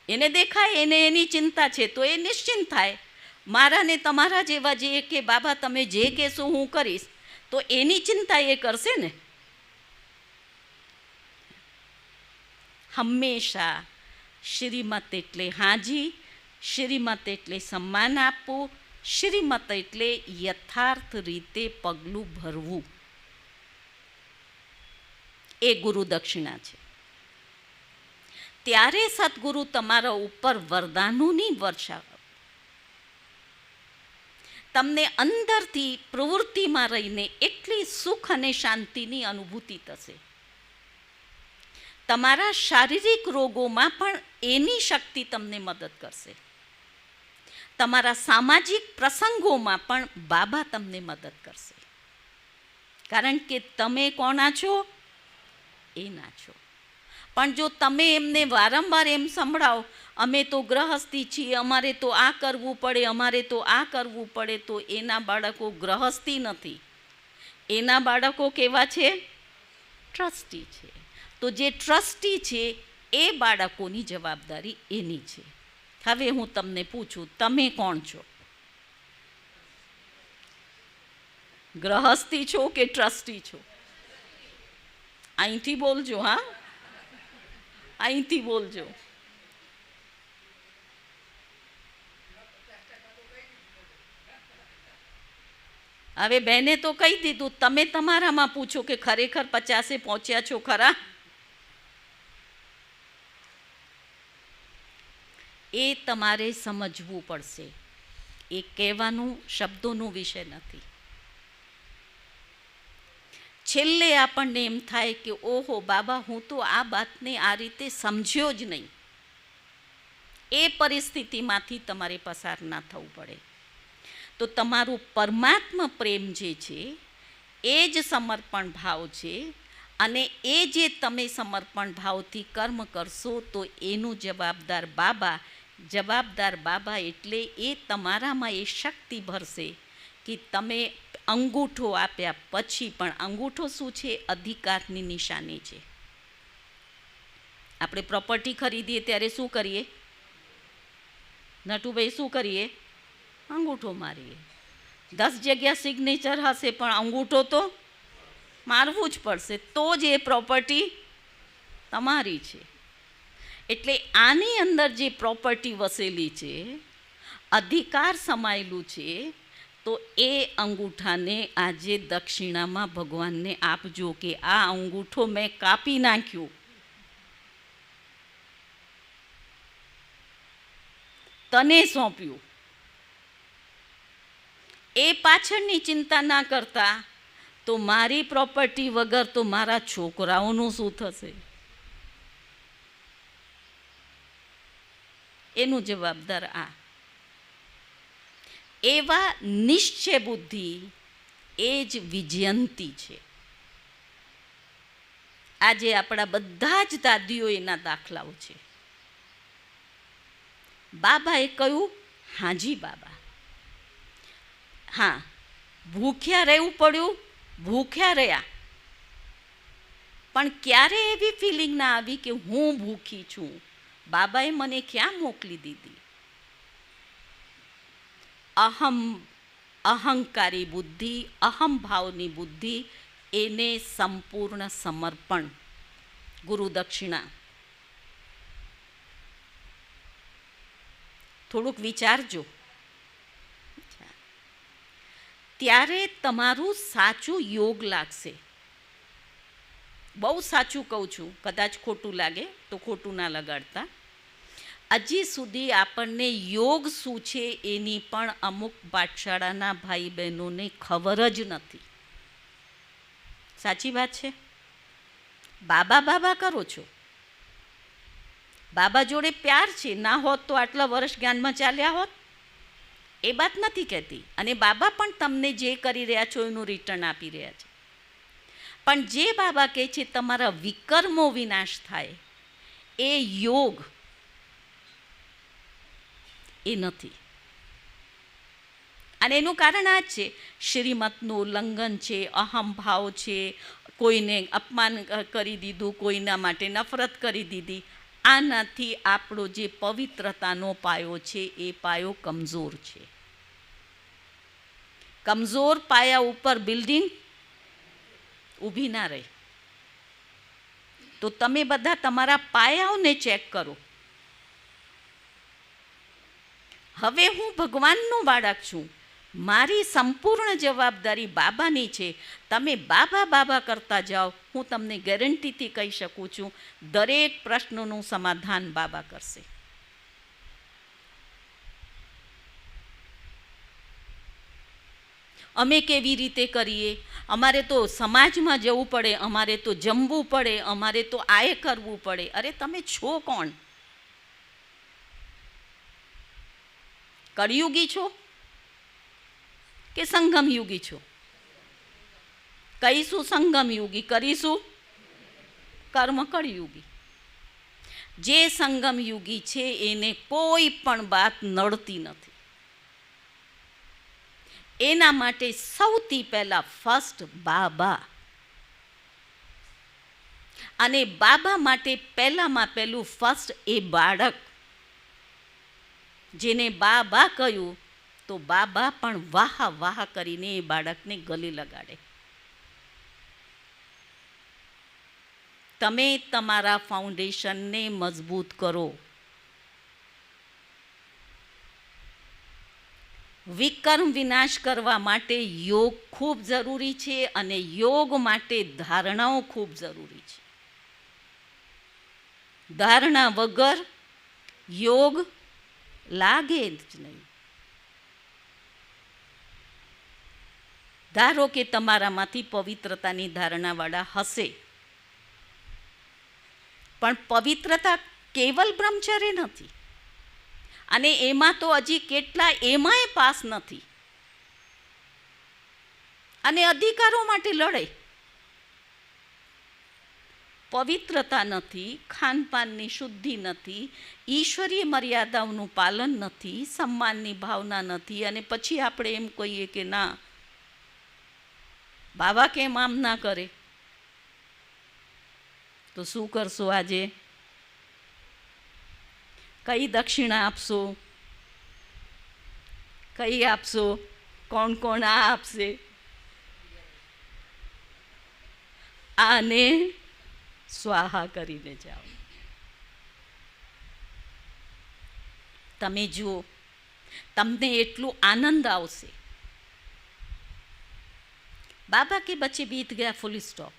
એને દેખાય એને એની ચિંતા છે તો એ નિશ્ચિંત થાય. મારા ને તમારા જેવા જે કે બાબા તમે જે કહેશો હું કરીશ, તો એની ચિંતા એ કરશે ને. હંમેશા શ્રીમત એટલે હાજી, શ્રીમત એટલે સન્માન આપવું, શ્રીમત એટલે યથાર્થ રીતે પગલું ભરવું. એ ગુરુ દક્ષિણા છે. ત્યારે સદગુરુ તમારા ઉપર વરદાનોની વર્ષા, તમને અંદરથી પ્રવૃત્તિમાં રહીને એટલી સુખ અને શાંતિની અનુભૂતિ થશે. તમારા શારીરિક રોગોમાં પણ એની શક્તિ તમને મદદ કરશે. તમારા સામાજિક પ્રસંગોમાં પણ બાબા તમને મદદ કરશે. કારણ કે તમે કોના છો? એના છો. પણ જો તમે એમને વારંવાર એમ સંભળાવો અમે તો ગ્રહસ્થી છીએ, અમારે તો આ કરવું પડે, અમારે તો આ કરવું પડે, તો એના બાળકો ગ્રહસ્થી નથી, એના બાળકો કેવા છે? ટ્રસ્ટી છે. તો જે ટ્રસ્ટી છે એ બાળકોની જવાબદારી એની છે. હવે હું તમને પૂછું, તમે કોણ છો? ગ્રહસ્થી છો કે ટ્રસ્ટી છો? અહીંથી બોલજો. હા, અહીંથી બોલજો. હવે બેને તો કહી દીધું, તમે તમારામાં પૂછો કે ખરેખર 50 પહોંચ્યા છો ખરા? એ તમારે સમજવું પડશે. એ કહેવાનું શબ્દોનું વિષય નથી. છેલ્લે આપણને એમ થાય કે ઓહો બાબા, હું તો આ વાતને આ રીતે સમજ્યો જ નહીં. એ પરિસ્થિતિમાંથી તમારે પસાર ના થવું પડે. તો તમારું પરમાત્મા પ્રેમ જે છે એ જ સમર્પણ ભાવ છે. અને એ જે તમે સમર્પણ ભાવથી કર્મ કરશો તો એનું જવાબદાર બાબા. જવાબદાર બાબા એટલે એ તમારામાં એ શક્તિ ભરશે કે તમે અંગૂઠો આપ્યા પછી પણ અંગૂઠો શું છે? અધિકારની નિશાની છે. આપણે પ્રોપર્ટી ખરીદીએ ત્યારે શું કરીએ? નટુભાઈ શું કરીએ? અંગૂઠો મારીએ. 10 જગ્યા સિગ્નેચર હશે પણ અંગૂઠો તો મારવું જ પડશે, તો જ એ પ્રોપર્ટી તમારી છે. એટલે આની અંદર જે પ્રોપર્ટી વસેલી છે, અધિકાર સમાયેલું છે, તો એ અંગૂઠાને આજે દક્ષિણામાં ભગવાનને આપજો કે આ અંગૂઠો મેં કાપી નાખ્યું, તને સોંપ્યું. એ પાછળની ચિંતા ના કરતા તો મારી પ્રોપર્ટી વગર તો મારા છોકરાઓનું શું થશે? એનું જવાબદાર આ. એવા નિશ્ચય બુદ્ધિ એ જ વિજયંતી છે. આજે આપણા બધા જ દાદીઓ એના દાખલાઓ છે. બાબાએ કહ્યું, હાજી બાબા, હા, ભૂખ્યા રહેવું પડ્યું, ભૂખ્યા રહ્યા, પણ ક્યારે એવી ફિલિંગ ના આવી કે હું ભૂખી છું, બાબાએ મને ક્યાં મોકલી દીધી? અહંકારી બુદ્ધિ, અહંભાવની બુદ્ધિ, એને સંપૂર્ણ સમર્પણ, ગુરુ દક્ષિણા. થોડુંક વિચારજો, ત્યારે તમારું સાચું યોગ લાગશે. બહુ સાચું કહું છું, કદાચ ખોટું લાગે તો ખોટું ના લગાડતા. હજી સુધી આપણને યોગ શું છે એની પણ અમુક પાઠશાળાના ભાઈ બહેનોને ખબર જ નથી. સાચી વાત છે? બાબા બાબા કરો છો, બાબા જોડે પ્યાર છે, ના હોત તો આટલા વર્ષ જ્ઞાનમાં ચાલ્યા હોત, એ વાત નથી કહેતી. અને બાબા પણ તમને જે કરી રહ્યા છો એનું રિટર્ન આપી રહ્યા છે. પણ જે બાબા કહે છે તમારા વિકર્મો વિનાશ થાય, એ યોગ એ નથી. અને એનું કારણ આ જ છે, શ્રીમતનું ઉલ્લંઘન છે, અહંભાવ છે, કોઈને અપમાન કરી દીધું, કોઈના માટે નફરત કરી દીધી. આનાથી આપણો જે પવિત્રતાનો પાયો છે એ પાયો કમજોર છે. કમજોર પાયા ઉપર બિલ્ડિંગ ઊભી ના રહે. તો તમે બધા તમારા પાયાઓને ચેક કરો. હવે હું ભગવાનનું બાળક છું, મારી સંપૂર્ણ જવાબદારી બાબાની છે. તમે બાબા બાબા કરતા જાઓ, હું તમને ગેરંટીથી કહી શકું છું, દરેક પ્રશ્નોનું સમાધાન બાબા કરશે. અમે કેવી રીતે કરીએ? અમારે તો સમાજમાં જવું પડે, અમારે તો જમવું પડે, અમારે તો આય કરવું પડે. અરે તમે છો કોણ? કળિયુગી છો કે સંગમ યુગી છો? કહીશું સંગમ યુગી, કરીશું કર્મ કળિયુગી. જે સંગમ યુગી છે એને કોઈ પણ વાત નડતી નથી. એના માટે સૌથી પહેલા ફર્સ્ટ બાબા. અને બાબા માટે પહેલામાં પહેલું ફર્સ્ટ એ બાળક. જેને બાબા કહ્યું તો બાબા પણ વાહ વાહ કરીને એ બાળકને ગલે લગાડે. તમે તમારા ફાઉન્ડેશનને મજબૂત કરો. વિકર્મ વિનાશ કરવા માટે યોગ ખૂબ જરૂરી છે, અને યોગ માટે ધારણાઓ ખૂબ જરૂરી છે. ધારણા વગર યોગ લાગે જ નહીં. ધારો કે તમારામાંથી પવિત્રતાની ધારણાવાળા હશે, પણ પવિત્રતા કેવલ બ્રહ્મચર્ય નથી. અને એમાં તો હજી કેટલા એમાંય પાસ નથી, અને અધિકારો માટે લડે. પવિત્રતા નથી, ખાનપાનની શુદ્ધિ નથી, ઈશ્વરીય મર્યાદાઓનું પાલન નથી, સન્માનની ભાવના નથી, અને પછી આપણે એમ કહીએ કે ના, બાબા કેમ આમ ના કરે? તો શું કરશો આજે? કઈ દક્ષિણા આપશો? કઈ આપશો? કોણ કોણ આ આપશે? આને સ્વાહા કરીને જાઓ. તમે જુઓ, તમને એટલું આનંદ આવશે. બાબા કે બચ્ચે બીત ગયા, ફૂલ સ્ટોપ.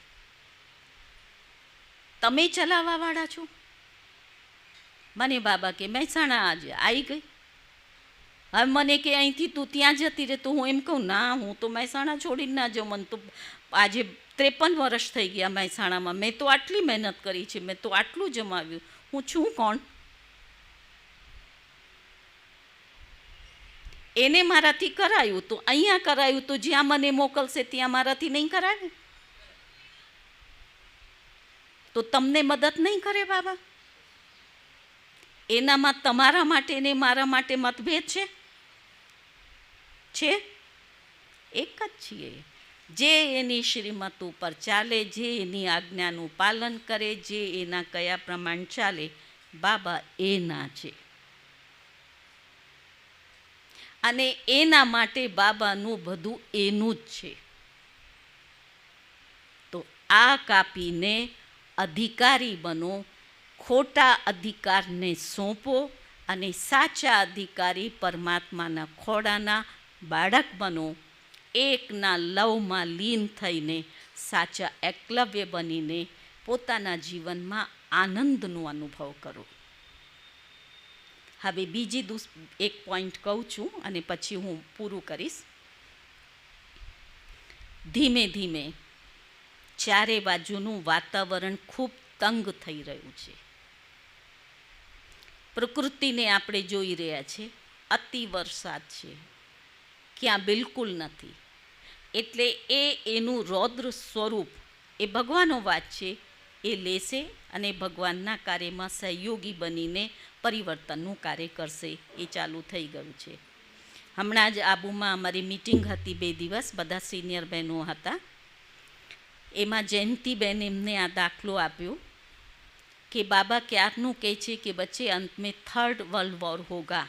તમે ચલાવવા વાળા છો. મને બાબા કે મહેસાણા આજે આવી ગઈ. હવે મને કે અહીંથી તું ત્યાં જતી રહે, તો હું એમ કહું ના, હું તો મહેસાણા છોડીને ના જાઉં. મને તો આજે 53 વર્ષ થઈ ગયા મહેસાણામાં. મેં તો આટલી મહેનત કરી છે, મેં તો આટલું જમાવ્યું. હું છું કોણ? એને મારાથી કરાયું તો અહીંયા કરાયું, તો જ્યાં મને મોકલશે ત્યાં મારાથી નહીં કરાવે? તો તમને મદદ નહીં કરે બાબા? એનામાં તમારા માટે ને મારા માટે મતભેદ છે? એક જ છીએ. જે એની શ્રીમત ઉપર ચાલે, જે એની આજ્ઞાનું પાલન કરે, જે એના કયા પ્રમાણ ચાલે, બાબા એના છે. અને એના માટે બાબાનું બધું એનું જ છે. તો આ કાપીને અધિકારી બનો, ખોટા અધિકારને સોંપો અને સાચા અધિકારી પરમાત્માના ખોડાના બાળક બનો. એકના લવમાં લીન થઈને સાચા એકલવ્ય બનીને પોતાના જીવનમાં આનંદનો અનુભવ કરો. હવે બીજી એક પોઈન્ટ કહું છું અને પછી હું પૂરું કરીશ. ધીમે ધીમે ચારે બાજુનું વાતાવરણ ખૂબ તંગ થઈ રહ્યું છે. પ્રકૃતિને આપણે જોઈ રહ્યા છીએ, અતિ વરસાદ છે, ક્યાં બિલકુલ નથી. એટલે એનું રૌદ્ર સ્વરૂપ, એ ભગવાનનો વાત છે, એ લેશે અને ભગવાનના કાર્યમાં સહયોગી બનીને પરિવર્તનનું કાર્ય કરશે. એ ચાલુ થઈ ગયું છે. હમણાં જ આબુમાં અમારી મિટિંગ હતી 2 દિવસ, બધા સિનિયર બહેનો હતા. એમાં જયંતીબેન એમને આ દાખલો આપ્યો કે બાબા ક્યારનું કહે છે કે બચ્ચે અંત મેં 3rd વર્લ્ડ વોર હોગા.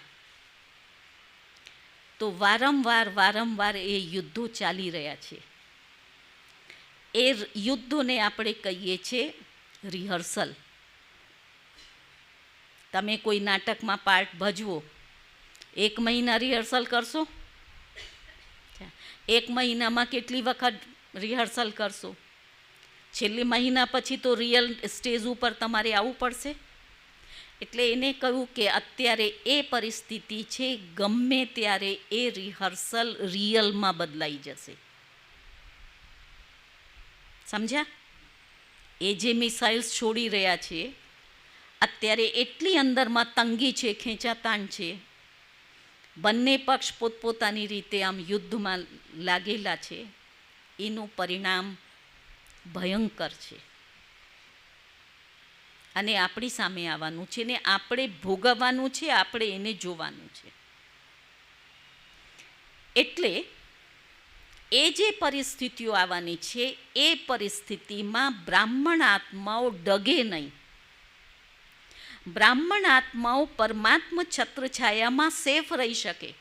તો વારંવાર એ યુદ્ધો ચાલી રહ્યા છે. એ યુદ્ધોને આપણે કહીએ છીએ રિહર્સલ. તમે કોઈ નાટકમાં પાર્ટ ભજવો, 1 મહિના રિહર્સલ કરશો? 1 મહિનામાં કેટલી વખત રિહર્સલ કરશો? છેલ્લી મહિના પછી તો રિયલ સ્ટેજ ઉપર તમારે આવવું પડશે. એટલે એને કહ્યું કે અત્યારે એ પરિસ્થિતિ છે, ગમે ત્યારે એ રિહર્સલ રિયલમાં બદલાઈ જશે. સમજ્યા? એ જે મિસાઇલ્સ છોડી રહ્યા છે, અત્યારે એટલી અંદરમાં તંગી છે, ખેંચાતાણ છે. બંને પક્ષ પોતપોતાની રીતે આમ યુદ્ધમાં લાગેલા છે. એનું પરિણામ ભયંકર છે અને આપણી સામે આવવાનું છે ને આપણે ભોગવવાનું છે, આપણે એને જોવાનું છે. એટલે એ જે પરિસ્થિતિઓ આવવાની છે, એ પરિસ્થિતિમાં બ્રાહ્મણ આત્માઓ ડગે નહીં. બ્રાહ્મણ આત્માઓ પરમાત્મા છત્રછાયામાં સેફ રહી શકે.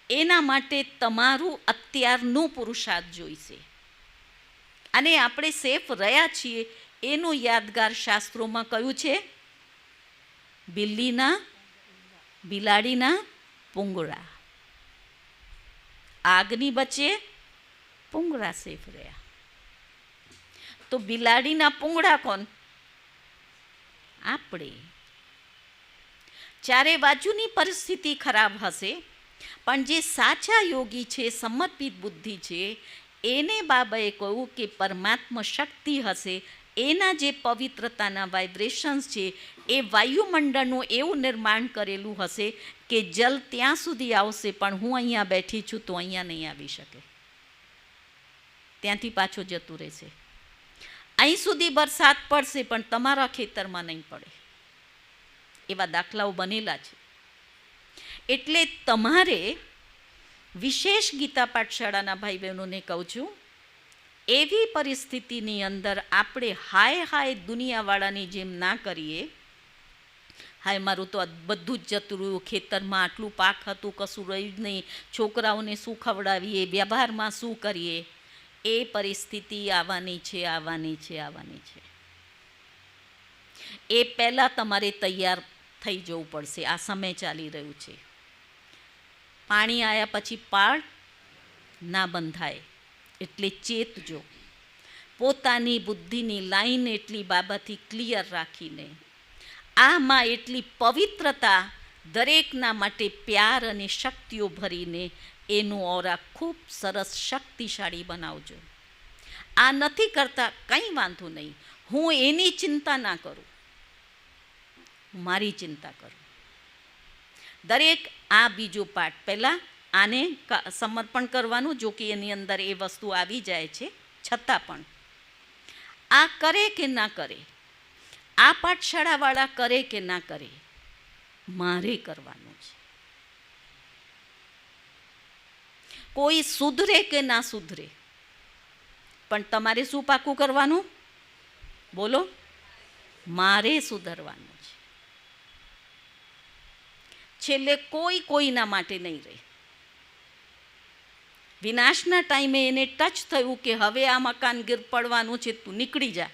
એના માટે તમારું અત્યારનું પુરુષાર્થ જોઈશે. અને આપણે સેફ રહ્યા છીએ એનું યાદગાર શાસ્ત્રોમાં કયું છે? બિલાડીના પૂંગળા. આગની વચ્ચે પૂંગળા સેફ રહ્યા. તો બિલાડીના પૂંગળા કોણ? આપણે. ચારે બાજુની પરિસ્થિતિ ખરાબ હશે, પણ જે સાચા યોગી છે, સમર્પિત બુદ્ધિ છે, એને બાબાએ કહ્યું કે પરમાત્મા શક્તિ હશે, એના જે પવિત્રતાના વાઇબ્રેશન્સ છે, એ વાયુમંડળનું એવું નિર્માણ કરેલું હશે કે જલ ત્યાં સુધી આવશે, પણ હું અહીંયા બેઠી છું તો અહીંયા નહીં આવી શકે, ત્યાંથી પાછો જતું રહેશે. અહીં સુધી વરસાદ પડશે પણ તમારા ખેતરમાં નહીં પડે. એવા દાખલાઓ બનેલા છે. એટલે તમારે વિશેષ ગીતા પાઠશાળાના ભાઈ બહેનોને કહું છું, એવી પરિસ્થિતિની અંદર આપણે હાય હાય દુનિયાવાળાની જેમ ના કરીએ, હાય મારું તો બધું જ જતું રહ્યું, ખેતરમાં આટલું પાક હતું, કશું રહ્યું જ નહીં, છોકરાઓને શું ખવડાવીએ, વ્યવહારમાં શું કરીએ. એ પરિસ્થિતિ આવવાની છે, આવવાની છે, આવવાની છે. એ પહેલાં તમારે તૈયાર થઈ જવું પડશે. આ સમય ચાલી રહ્યું છે. પાણી આવ્યા પછી પાળ ના બંધાય, એટલે ચેતજો. પોતાની બુદ્ધિની લાઈન એટલી બાબાથી ક્લિયર રાખીને, આમાં એટલી પવિત્રતા, દરેકના માટે પ્યાર અને શક્તિઓ ભરીને એનું ઓરા ખૂબ સરસ શક્તિશાળી બનાવજો. આ નથી કરતા કંઈ વાંધો નહીં, હું એની ચિંતા ના કરું, મારી ચિંતા કરું. દરેક આ બીજો પાઠ પહેલાં આને સમર્પણ કરવાનું, જો કે એની અંદર એ વસ્તુ આવી જાય છે, છતાં પણ આ કરે કે ના કરે, આ પાઠશાળાવાળા કરે કે ના કરે, મારે કરવાનું છે. કોઈ સુધરે કે ના સુધરે, પણ તમારે શું પાકું કરવાનું? બોલો, મારે સુધરવાનું છે. છેલ્લે કોઈ કોઈના માટે નહીં રહે. વિનાશના ટાઈમે એને ટચ થયું કે હવે આ મકાન ગીર પડવાનું છે, તું નીકળી જા.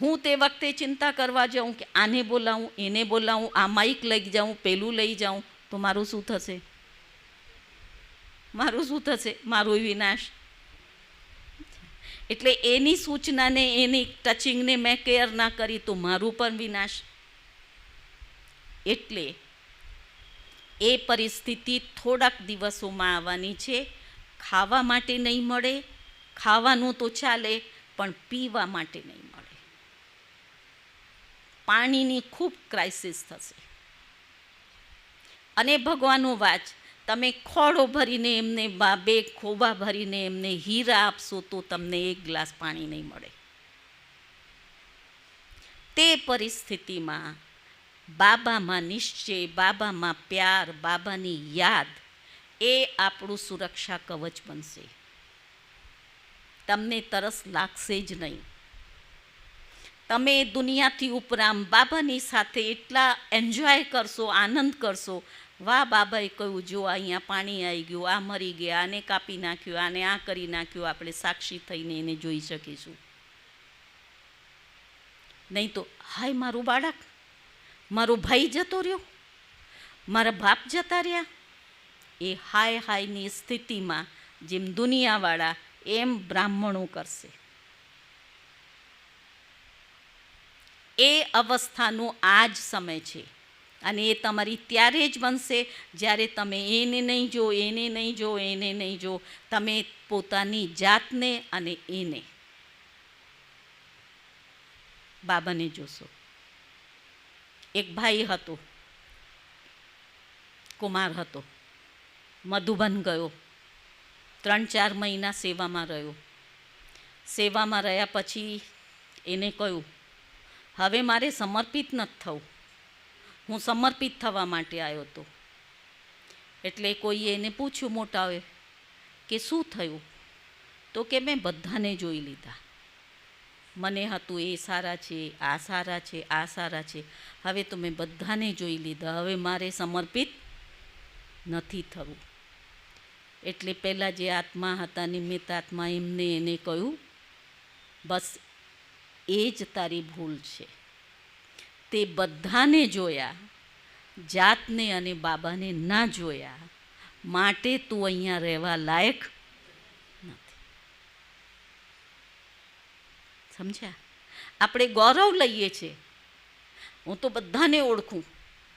હું તે વખતે ચિંતા કરવા જાઉં કે આને બોલાવું, એને બોલાવું, આ માઇક લઈ જાઉં, પેલું લઈ જાઉં, તો મારું શું થશે? મારું શું થશે? મારો વિનાશ. એટલે એની સૂચનાને, એની ટચિંગને મેં કેર ના કરી તો મારું પણ વિનાશ. એટલે એ પરિસ્થિતિ થોડાક દિવસોમાં આવવાની છે. ખાવા માટે નહીં મળે, ખાવાનું તો ચાલે, પણ પીવા માટે નહીં મળે. પાણીની ખૂબ ક્રાઇસિસ થશે. અને ભગવાનનું વાચ, તમે ખોળો ભરીને એમને, બે ખોબા ભરીને એમને હીરા આપશો તો તમને એક ગ્લાસ પાણી નહીં મળે. તે પરિસ્થિતિમાં બાબામાં નિશ્ચય, બાબામાં પ્યાર, બાબાની યાદ, એ આપણું સુરક્ષા કવચ બનશે. તમને તરસ લાગશે જ નહીં. તમે દુનિયાથી ઉપરામ બાબાની સાથે એટલા એન્જોય કરશો, આનંદ કરશો. વાહ, બાબાએ કહ્યું, જો અહીંયા પાણી આવી ગયું, આ મરી ગયા, આને કાપી નાખ્યું, આને આ કરી નાખ્યું. આપણે સાક્ષી થઈને એને જોઈ શકીશું. નહીં તો હાય મારું બાળક, મારો ભાઈ જતો રહ્યો, મારા બાપ જતા રહ્યા. એ હાય હાયની સ્થિતિમાં જેમ દુનિયાવાળા એમ બ્રાહ્મણો કરશે. એ અવસ્થાનો આ જ સમય છે. અને એ તમારી ત્યારે જ બનશે જ્યારે તમે એને નહીં જો, એને નહીં જો, એને નહીં જો, તમે પોતાની જાતને અને એને, બાબાને જોશો. એક ભાઈ હતો, કુમાર હતો, મધુબન ગયો, 3-4 મહિના સેવામાં રહ્યો. સેવામાં રહ્યા પછી એને કહ્યું, હવે મારે સમર્પિત નથી થવું, હું સમર્પિત થવા માટે આવ્યો હતો. એટલે કોઈએ એને પૂછ્યું મોટાઓએ કે શું થયું? તો કે મેં બધાને જોઈ લીધા, મને હતું એ સારા છે, આ સારા છે, આ સારા છે, હવે તો મેં બધાને જોઈ લીધા, હવે મારે સમર્પિત નથી થવું. એટલે પહેલાં જે આત્મા હતા, નિમિત્ત આત્મા, એમને એને કહ્યું, બસ એ જ તારી ભૂલ છે. તે બધાને જોયા, જાતને અને બાબાને ના જોયા, માટે તું અહીંયા રહેવા લાયક નથી. સમજ્યા? આપણે ગૌરવ લઈએ છીએ, હું તો બધાને ઓળખું,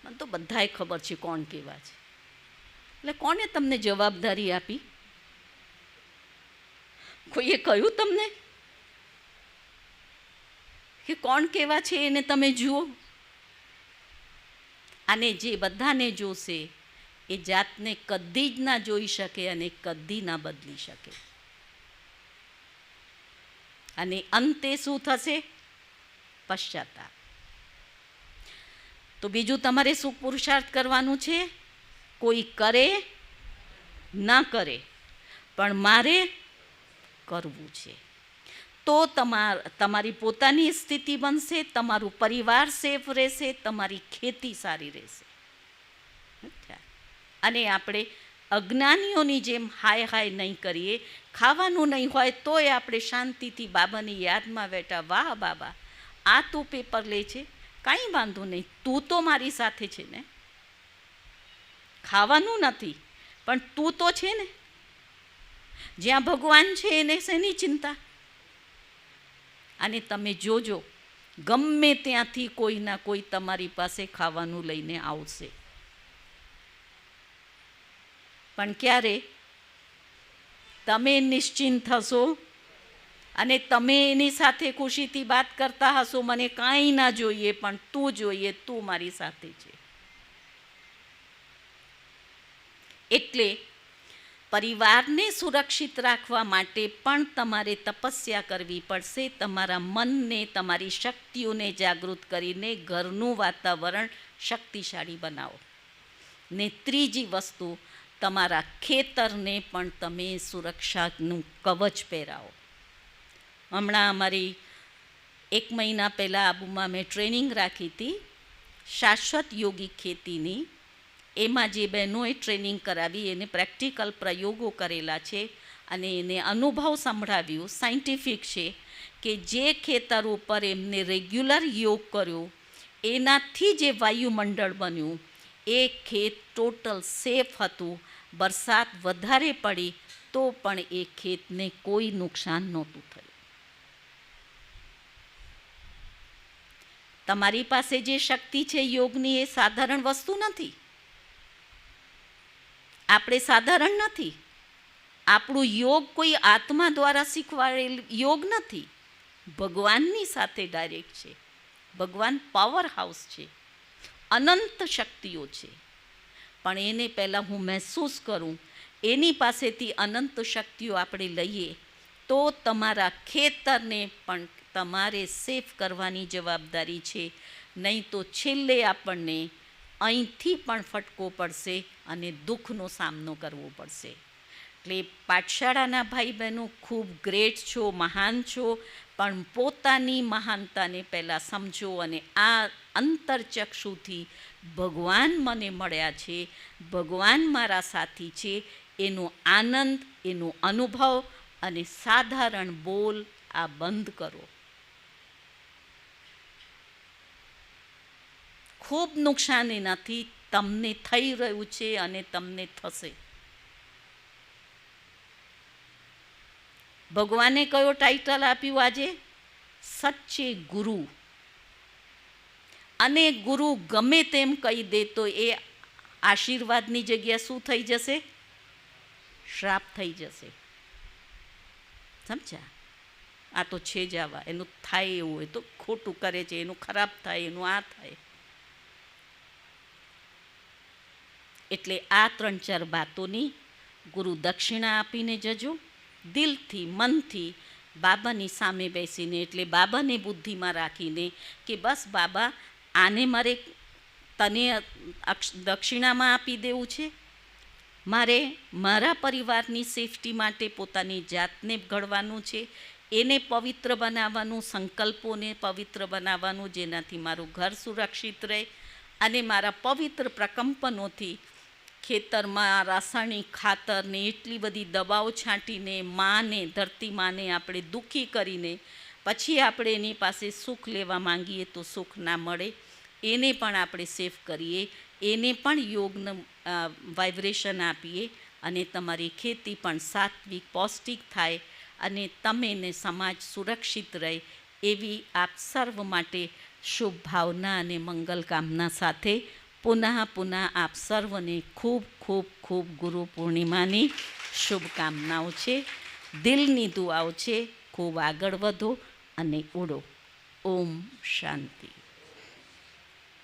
મને તો બધાએ ખબર છે કોણ કેવા છે. એટલે કોને તમને જવાબદારી આપી? કોઈએ કહ્યું તમને કે કોણ કેવા છે એને તમે જુઓ? અને જે બધાને જોશે એ જાતને કદી જ ના જોઈ શકે અને કદી ના બદલી શકે. અને અંતે શું થશે? પશ્ચાતાપ. તો બીજું તમારે શું પુરુષાર્થ કરવાનું છે? કોઈ કરે ના કરે, પણ મારે કરવું છે. તો તમારી પોતાની સ્થિતિ બનશે, તમારું પરિવાર સેફ રહેશે, તમારી ખેતી સારી રહેશે. અને આપણે અજ્ઞાનીઓની જેમ હાય હાય નહીં કરીએ. ખાવાનું નહીં હોય તોય આપણે શાંતિથી બાબાની યાદમાં બેઠા, વાહ બાબા, આ તું પેપર લે છે, કાંઈ વાંધો નહીં, તું તો મારી સાથે છે ને. ખાવાનું નથી, પણ તું તો છે ને. જ્યાં ભગવાન છે એને શેની ચિંતા. અને તમે જોજો, ગમે ત્યાંથી કોઈના કોઈ તમારી પાસે ખાવાનું લઈને આવશે. પણ ક્યારે તમે નિશ્ચિંત થશો અને તમે એની સાથે ખુશીથી વાત કરતા હશો, મને કાંઈ ના જોઈએ પણ તું જોઈએ, તું મારી સાથે છે. એટલે પરિવારને સુરક્ષિત રાખવા માટે પણ તમારે તપસ્યા કરવી પડશે. તમારા મનને, તમારી શક્તિઓને જાગૃત કરીને ઘરનું વાતાવરણ શક્તિશાળી બનાવો. ને ત્રીજી વસ્તુ, તમારા ખેતરને પણ તમે સુરક્ષાનું કવચ પહેરાવો. હમણાં અમારી 1 મહિના પહેલાં આબુમાં મેં ટ્રેનિંગ રાખી હતી શાશ્વત યોગિક ખેતીની. એમાં જે બહેનોએ ટ્રેનિંગ કરાવી એને પ્રેક્ટિકલ પ્રયોગો કરેલા છે અને એને અનુભવ સંભળાવ્યું, સાયન્ટિફિક છે, કે જે ખેતર ઉપર એમને રેગ્યુલર યોગ કર્યો એનાથી જે વાયુમંડળ બન્યું એ ખેત ટોટલ સેફ હતું. વરસાદ વધારે પડી તો પણ એ ખેતને કોઈ નુકસાન નહોતું થયું. તમારી પાસે જે શક્તિ છે યોગની, એ સાધારણ વસ્તુ નથી. આપણે સાધારણ નથી. આપણું યોગ કોઈ આત્મા દ્વારા શીખવાડેલ યોગ નથી, ભગવાનની સાથે ડાયરેક્ટ છે. ભગવાન પાવર હાઉસ છે, અનંત શક્તિઓ છે. પણ એને પહેલાં હું મહેસૂસ કરું, એની પાસેથી અનંત શક્તિઓ આપણે લઈએ તો તમારા ખેતરને પણ તમારે સેફ કરવાની જવાબદારી છે. નહીં તો છેલ્લે આપણને અહીંથી પણ ફટકો પડશે અને દુઃખનો સામનો કરવો પડશે. એટલે પાઠશાળાના ભાઈ બહેનો ખૂબ ગ્રેટ છો, મહાન છો, પણ પોતાની મહાનતાને પહેલાં સમજો અને આ અંતરચક્ષુથી ભગવાન મને મળ્યા છે, ભગવાન મારા સાથી છે, એનો આનંદ, એનો અનુભવ અને સાધારણ બોલ આ બંધ કરો. ખૂબ નુકસાન એનાથી તમને થઈ રહ્યું છે અને તમને થશે. ભગવાને કયો ટાઇટલ આપ્યું આજે? સચ્ચે ગુરુ. અને ગુરુ ગમે તેમ કહી દે તો એ આશીર્વાદની જગ્યા શું થઈ જશે? શ્રાપ થઈ જશે. સમજ્યા? આ તો છે જ આવા, એનું થાય એવું, એ તો ખોટું કરે છે, એનું ખરાબ થાય, એનું આ થાય. એટલે આ 3-4 વાતોની ગુરુ દક્ષિણા આપીને જજો. દિલથી, મનથી બાબાની સામે બેસીને, એટલે બાબાને બુદ્ધિમાં રાખીને કે બસ બાબા, આને મારે તને દક્ષિણામાં આપી દેવું છે. મારે મારા પરિવારની સેફટી માટે પોતાની જાતને ઘડવાનું છે, એને પવિત્ર બનાવવાનું, સંકલ્પોને પવિત્ર બનાવવાનું, જેનાથી મારું ઘર સુરક્ષિત રહે અને મારા પવિત્ર પ્રકંપનોથી ખેતરમાં રાસાયણિક ખાતરને એટલી બધી દવાઓ છાંટીને માને, ધરતી માને આપણે દુઃખી કરીને પછી આપણે એની પાસે સુખ લેવા માંગીએ તો સુખ ના મળે. એને પણ આપણે સેફ કરીએ, એને પણ યોગનું વાઇબ્રેશન આપીએ અને તમારી ખેતી પણ સાત્વિક, પૌષ્ટિક થાય અને તમે ને સમાજ સુરક્ષિત રહે, એવી આપ સર્વ માટે શુભ ભાવના અને મંગલ કામના સાથે પુનઃ આપ સર્વને ખૂબ ખૂબ ખૂબ ગુરુ પૂર્ણિમાની શુભકામનાઓ છે, દિલની દુઆઓ છે. ખૂબ આગળ વધો અને ઉડો. ઓમ શાંતિ.